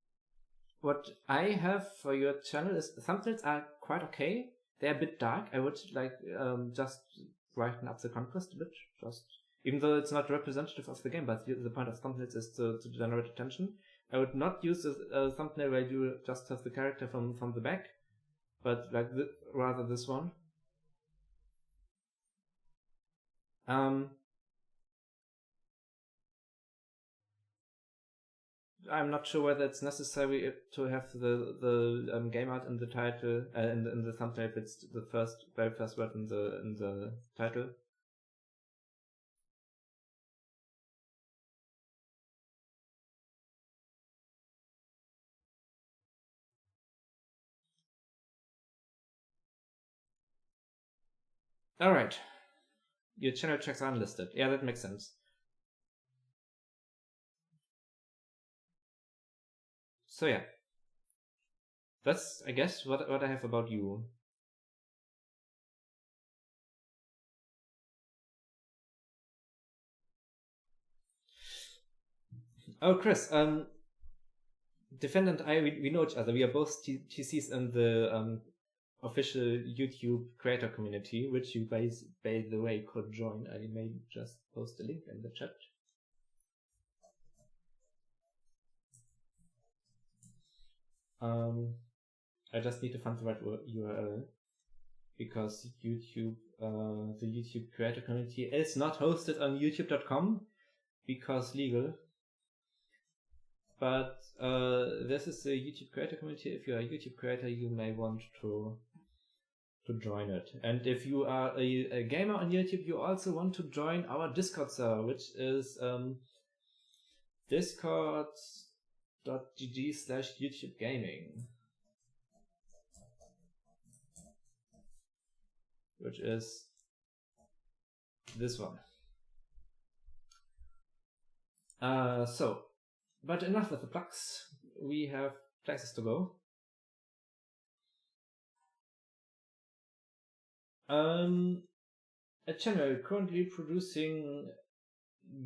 what I have for your channel is thumbnails are quite okay. They're a bit dark. I would like just brighten up the contrast a bit, just even though it's not representative of the game. But the point of thumbnails is to generate attention. I would not use a thumbnail where you just have the character from the back, but like rather this one. I'm not sure whether it's necessary to have the game art in the title, in the thumbnail if it's the very first word in the title. Alright. Your channel checks are unlisted. Yeah, that makes sense. So yeah. That's, I guess, what I have about you. Oh, Chris, Defendant and I, we know each other. We are both TCs in the official YouTube creator community, which you guys, by the way, could join. I may just post a link in the chat. I just need to find the right URL because YouTube, the YouTube creator community is not hosted on youtube.com because legal. But this is the YouTube creator community. If you are a YouTube creator, you may want to join it. And if you are a gamer on YouTube, you also want to join our Discord server, which is discord.gg/YouTubeGaming, which is this one. But enough with the plugs. We have places to go. A channel currently producing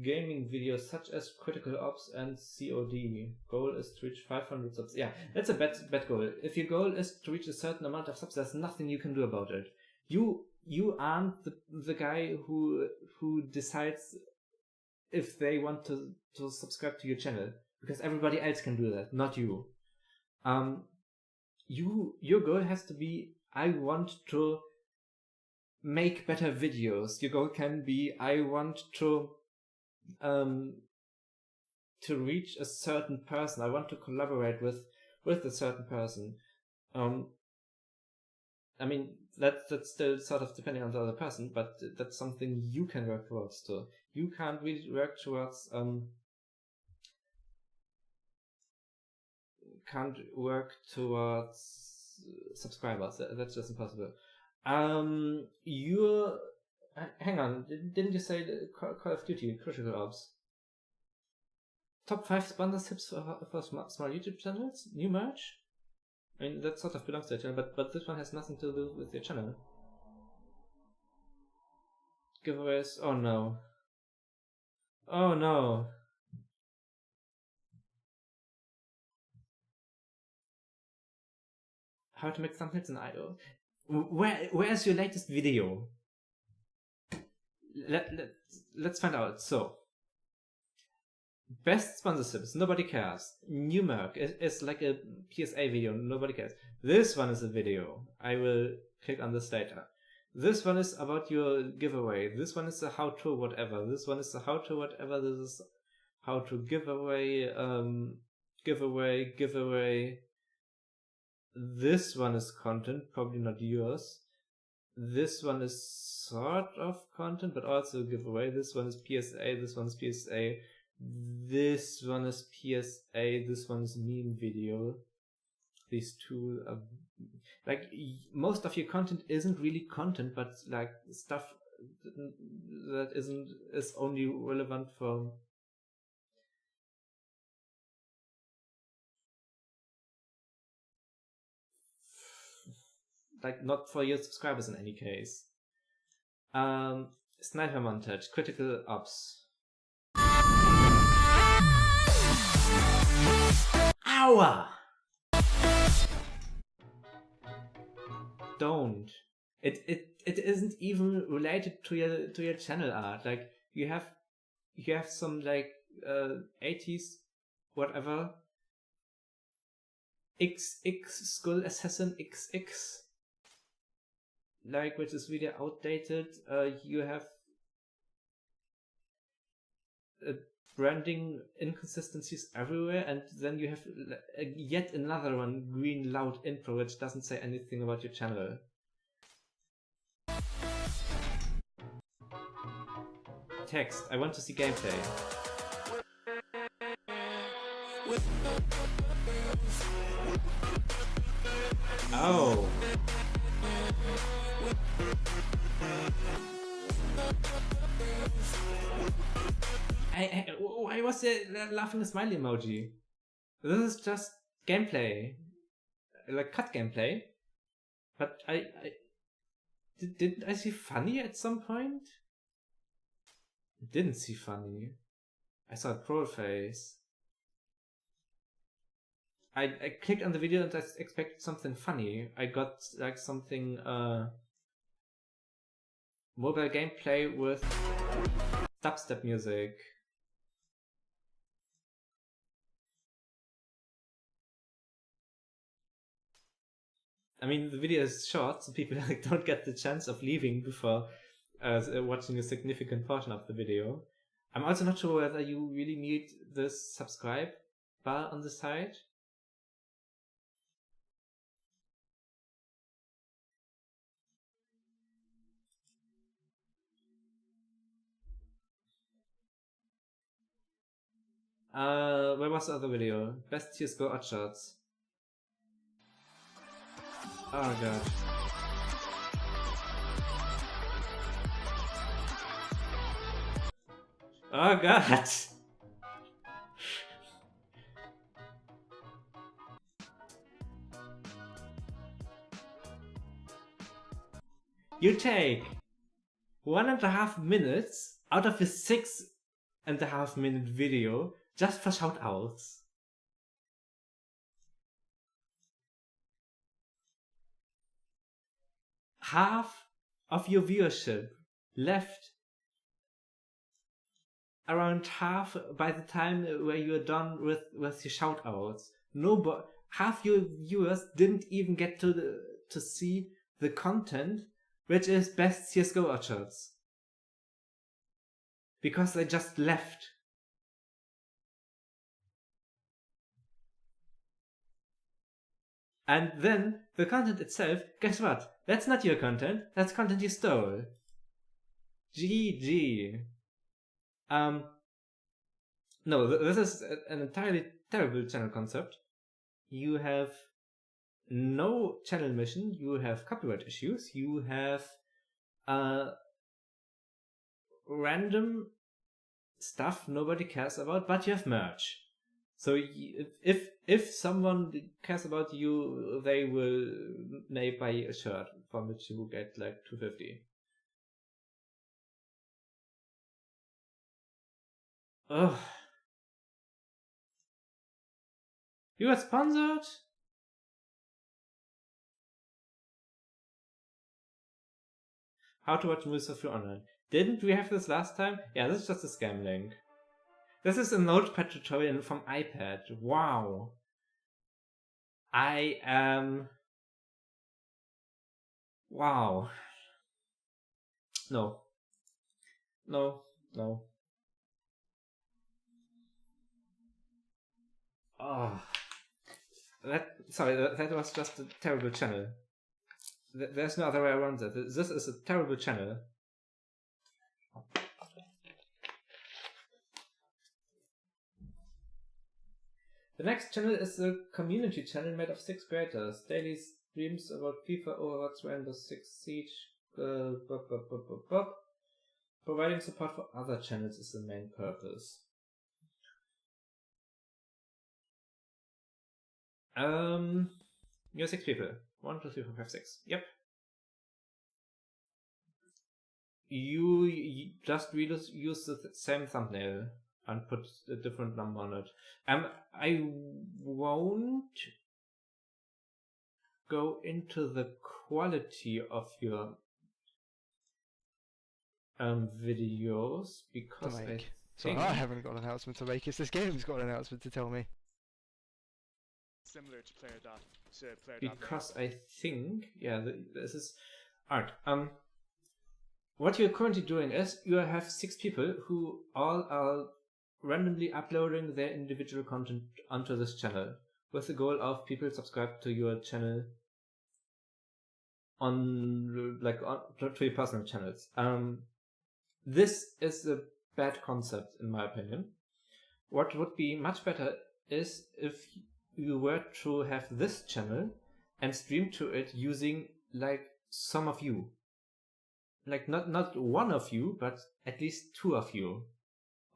gaming videos such as Critical Ops and COD. Goal is to reach 500 subs. Yeah, that's a bad goal. If your goal is to reach a certain amount of subs, there's nothing you can do about it. You aren't the guy who decides if they want to subscribe to your channel, because everybody else can do that, not you. Your goal has to be, I want to make better videos. Your goal can be, I want to reach a certain person. I want to collaborate with a certain person. I mean, that's still sort of depending on the other person, but that's something you can work towards too. You can't really work towards subscribers. That's just impossible. Hang on, didn't you say Call of Duty Critical Ops? Top 5 sponsorships for small YouTube channels? New merch? I mean, that sort of belongs to your channel, but this one has nothing to do with your channel. Giveaways? Oh no. Oh no. How to make thumbnails in IO? Where's your latest video? Let's find out. So, best sponsorships, nobody cares. New merch is like a PSA video, nobody cares. This one is a video. I will click on this later. This one is about your giveaway. This one is a how-to whatever. This one is a how-to whatever. This is how to giveaway, giveaway. This one is content, probably not yours. This one is sort of content, but also a giveaway. This one is PSA, this one is PSA. This one is PSA, this one is meme video. These two are, like, most of your content isn't really content, but like stuff is only relevant for like not for your subscribers in any case. Sniper montage, critical ops. Ow! Don't. It isn't even related to your channel art. Like you have some like 80s whatever XX Skull Assassin XX, like, which is really outdated. You have branding inconsistencies everywhere, and then you have yet another one, green loud intro, which doesn't say anything about your channel. Text, I want to see gameplay. Oh. Why was there laughing smiley emoji? This is just gameplay, like cut gameplay. But did I see funny at some point? I didn't see funny. I saw a troll face. I clicked on the video and I expected something funny. I got like something mobile gameplay with dubstep music. I mean, the video is short, so people like don't get the chance of leaving before watching a significant portion of the video. I'm also not sure whether you really need this subscribe bar on the side. Where was the other video? Best CSGO odd-shots. Oh god. Oh god! You take 1.5 minutes out of a 6.5 minute video just for shoutouts. Half of your viewership left, around half by the time where you're done with your shoutouts. Half your viewers didn't even get to see the content, which is best CSGO odd-shots, because they just left. And then the content itself, guess what? That's not your content, that's content you stole. GG. No, this is an entirely terrible channel concept. You have no channel mission, you have copyright issues, you have random stuff nobody cares about, but you have merch. So if someone cares about you, they may buy a shirt from which you will get like $2.50. Ugh. You got sponsored? How to watch movies for free online. Didn't we have this last time? Yeah, this is just a scam link. This is a notepad tutorial from iPad. Wow. I am... Wow. No. No. No. Oh. That was just a terrible channel. There's no other way around that. This is a terrible channel. The next channel is the community channel made of 6 creators. Daily streams about FIFA, Overwatch, Rainbow Six Siege, Providing support for other channels is the main purpose. You're 6 people. 1, 2, 3, 4, 5, 6. Yep. You just use the same thumbnail and put a different number on it. I won't go into the quality of your videos because I think
I haven't got an announcement to make. It's this game's got an announcement to tell me.
Similar to player
because I think this is art. What you're currently doing is you have 6 people who all are randomly uploading their individual content onto this channel with the goal of people subscribe to your channel to your personal channels. This is a bad concept in my opinion. What would be much better is if you were to have this channel and stream to it using like some of you. Like not one of you, but at least 2 of you.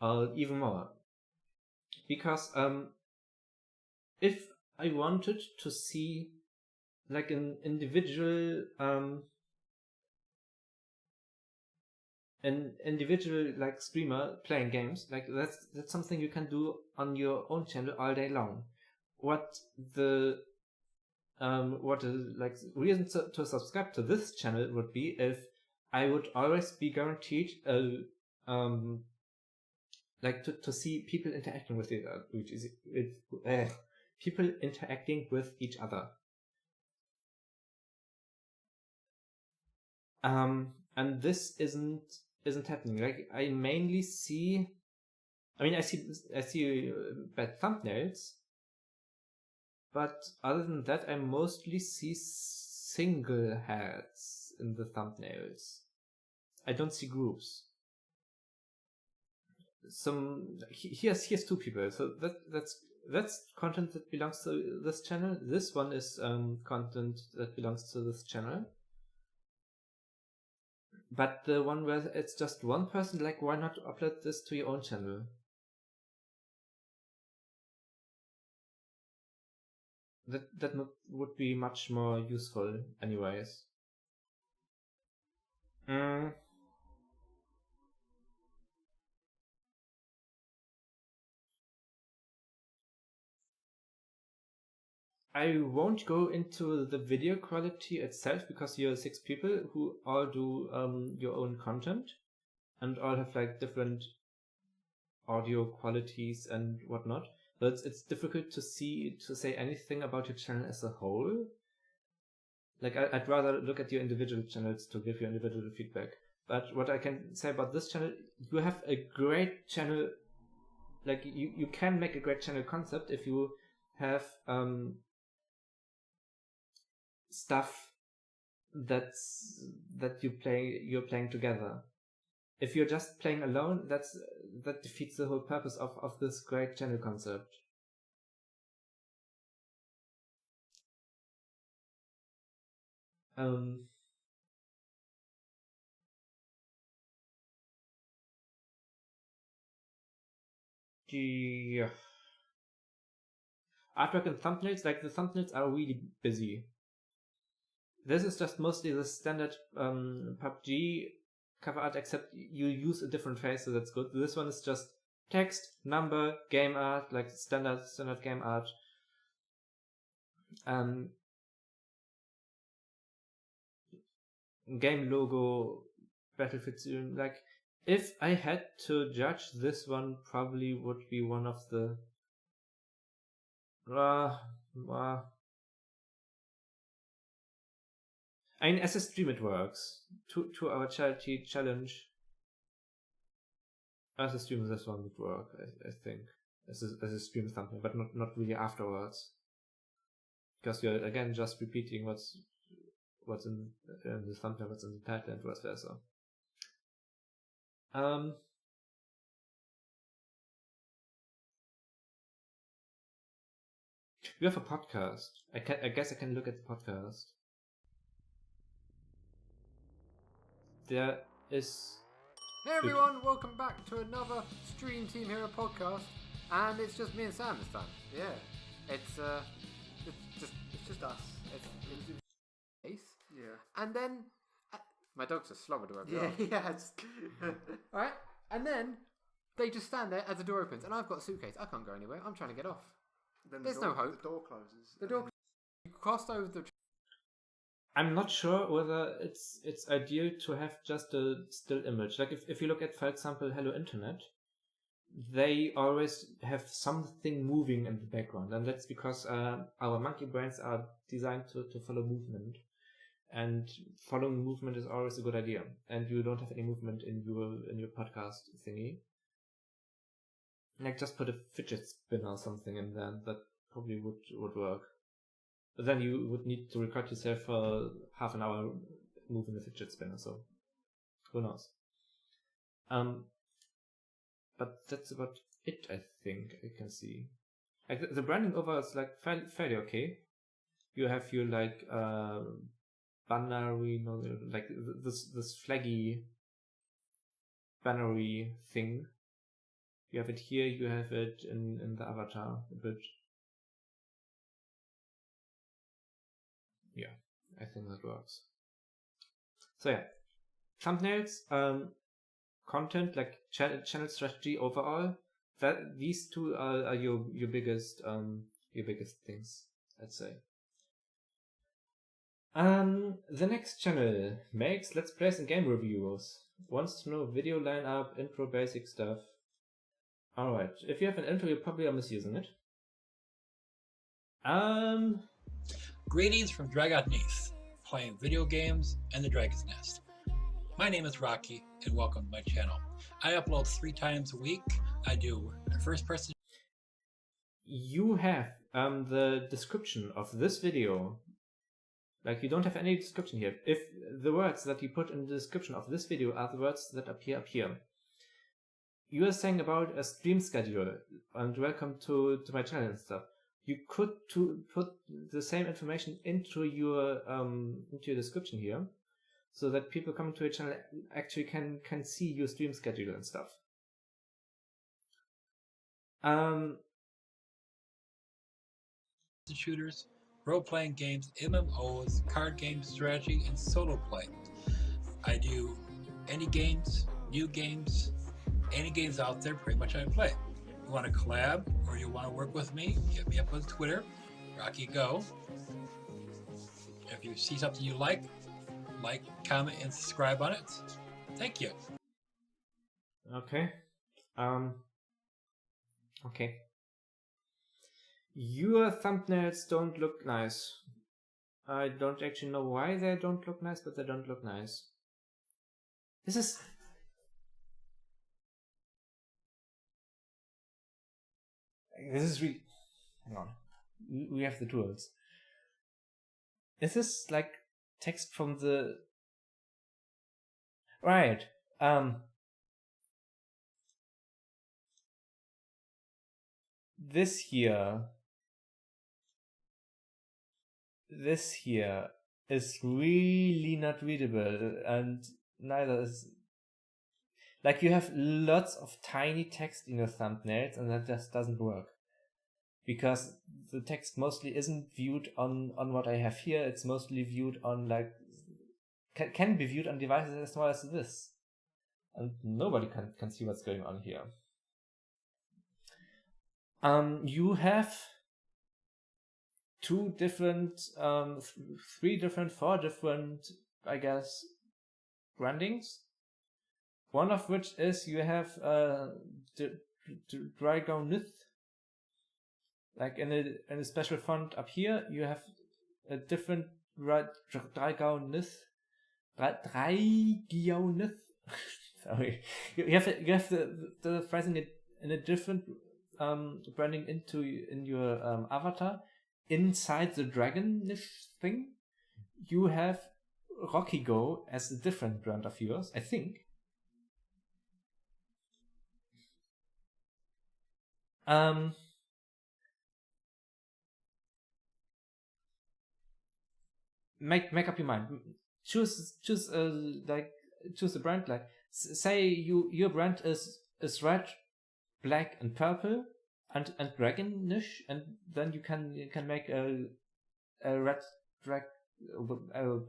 Or even more. Because if I wanted to see like an individual like streamer playing games, like that's something you can do on your own channel all day long. What the reason to subscribe to this channel would be if I would always be guaranteed to see people interacting with people interacting with each other. And this isn't happening. Like I mainly see, I see bad thumbnails, but other than that, I mostly see single heads in the thumbnails. I don't see groups. Here's 2 people, so that's content that belongs to this channel. This one is content that belongs to this channel. But the one where it's just one person, like why not upload this to your own channel? That would be much more useful anyways. I won't go into the video quality itself because you're 6 people who all do your own content and all have like different audio qualities and whatnot. But it's difficult to say anything about your channel as a whole. Like I'd rather look at your individual channels to give you individual feedback. But what I can say about this channel, you have a great channel. Like you can make a great channel concept if you have stuff that you're playing together. If you're just playing alone, that defeats the whole purpose of this great channel concept. The artwork and thumbnails, like the thumbnails are really busy. This is just mostly the standard PUBG cover art, except you use a different face, so that's good. This one is just text, number, game art, like standard game art. Game logo, Battlefield Soon. Like, if I had to judge, this one probably would be one of the I mean, as a stream it works. 2 hour charity challenge. As a stream this one would work, I think. As a stream thumbnail, but not really afterwards. Because you're again just repeating what's in the thumbnail, what's in the title, and vice versa. You have a podcast. I guess I can look at the podcast. There is
Hey everyone, welcome back to another Stream Team Hero podcast, and it's just me and Sam this time. Yeah, it's just us. It's Ace.
Yeah.
And then my dog's a slobber dog.
Yeah, yeah.
All right, and then they just stand there as the door opens, and I've got a suitcase. I can't go anywhere. I'm trying to get off.
Then
There's no hope.
The door closes.
The door crossed over the.
I'm not sure whether it's ideal to have just a still image. Like if you look at, for example, Hello Internet, they always have something moving in the background, and that's because our monkey brains are designed to follow movement, and following movement is always a good idea. And you don't have any movement in your podcast thingy. Like just put a fidget spinner or something in there. That probably would work. But then you would need to record yourself for half an hour moving the fidget spinner, so who knows. But that's about it, I think. I can see. Like the branding over is like fairly okay. You have your like bannery, like this flaggy bannery thing. You have it here, you have it in the avatar a bit. Yeah, I think that works. So yeah, thumbnails, content, like channel strategy overall. These two are your biggest things, I'd say. The next channel makes Let's Plays and game reviews. Wants to know video lineup, intro, basic stuff. Alright, if you have an intro, you probably are misusing it.
Greetings from Dragon Neath, playing video games and the Dragon's Nest. My name is Rocky, and welcome to my channel. I upload 3 times a week. I do a first person.
You have the description of this video. Like, you don't have any description here. If the words that you put in the description of this video are the words that appear up here. You are saying about a stream schedule and welcome to my channel and stuff. You could put the same information into your description here, so that people coming to your channel actually can see your stream schedule and stuff.
Shooters, role-playing games, MMOs, card games, strategy, and solo play. I do any games, new games, any games out there, pretty much I play. You want to collab or you want to work with me, hit me up on Twitter, RockyGo. If you see something you like, comment, and subscribe on it. Thank you.
Okay. Okay. Your thumbnails don't look nice. I don't actually know why they don't look nice, but they don't look nice. This is really... Hang on. We have the tools. Is this like text from the... Right. This here is really not readable, and neither is... Like, you have lots of tiny text in your thumbnails, and that just doesn't work. Because the text mostly isn't viewed on what I have here, it's mostly viewed on, like... Can be viewed on devices as small as this. And nobody can see what's going on here. You have 4 different, I guess, brandings. One of which is you have Dragonith. Like in a special font up here, you have a different Dragonith. Sorry, you have the phrasing in a different branding in your avatar. Inside the Dragonith thing, you have RockyGo as a different brand of yours, I think. Make up your mind. Choose like choose a brand. Like say your brand is red, black, and purple, and dragonish, and then you can make a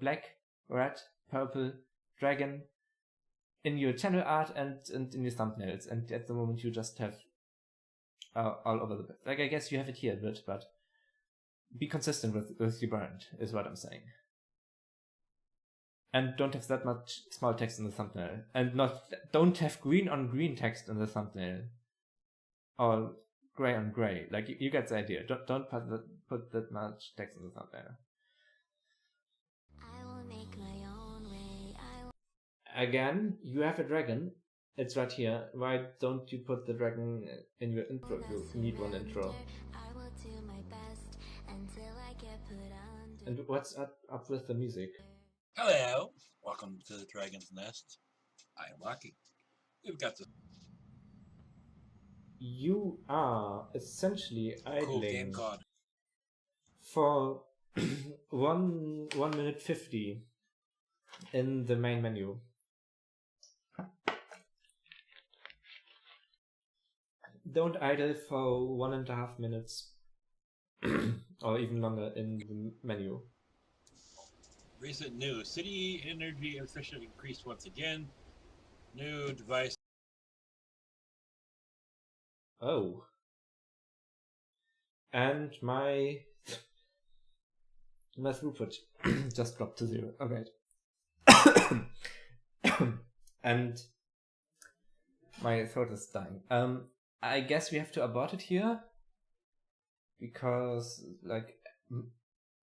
black, red, purple dragon in your channel art and in your thumbnails. And at the moment you just have all over the place. Like I guess you have it here a bit, but be consistent with your brand is what I'm saying. And don't have that much small text in the thumbnail, and don't have green on green text in the thumbnail, or gray on gray. Like you get the idea. Don't put that much text in the thumbnail. Again, you have a dragon. It's right here. Why don't you put the dragon in your intro? You need one intro. And what's up with the music?
Hello, welcome to the Dragon's Nest. I am Rocky. We've got this.
You are essentially
Cool game
idling
called.
for 1 minute 50 in the main menu. Don't idle for 1.5 minutes or even longer in the menu.
Recent news. City energy efficiency increased once again. New device.
Oh. And my throughput just dropped to 0. Alright. And my throat is dying. I guess we have to abort it here, because like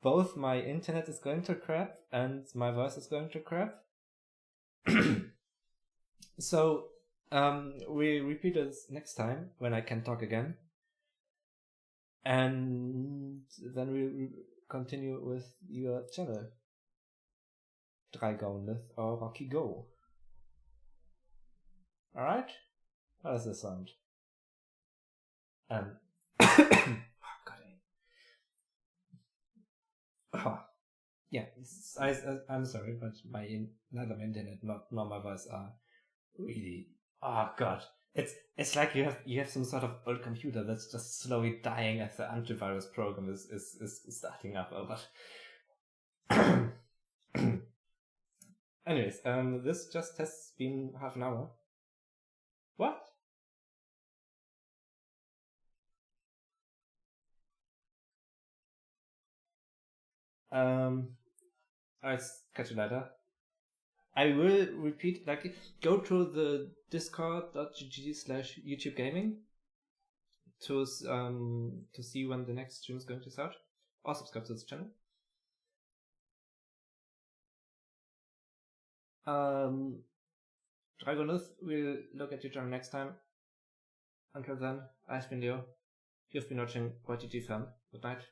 both my internet is going to crap and my voice is going to crap. So we repeat this next time when I can talk again, and then we continue with your channel. Dragoneth or Rocky Go. Alright? How does this sound? Oh, God. Oh, yeah, I'm sorry, but neither my internet nor my voice are really. Oh God, it's like you have some sort of old computer that's just slowly dying as the antivirus program is starting up. Oh, but anyways, this just has been half an hour. What? I'll catch you later. I will repeat, like, go to the discord.gg/YouTubeGaming to see when the next stream is going to start, or subscribe to this channel. Dragoneth, we'll look at your channel next time. Until then, I've been Leo. You've been watching YTGFam. Good night.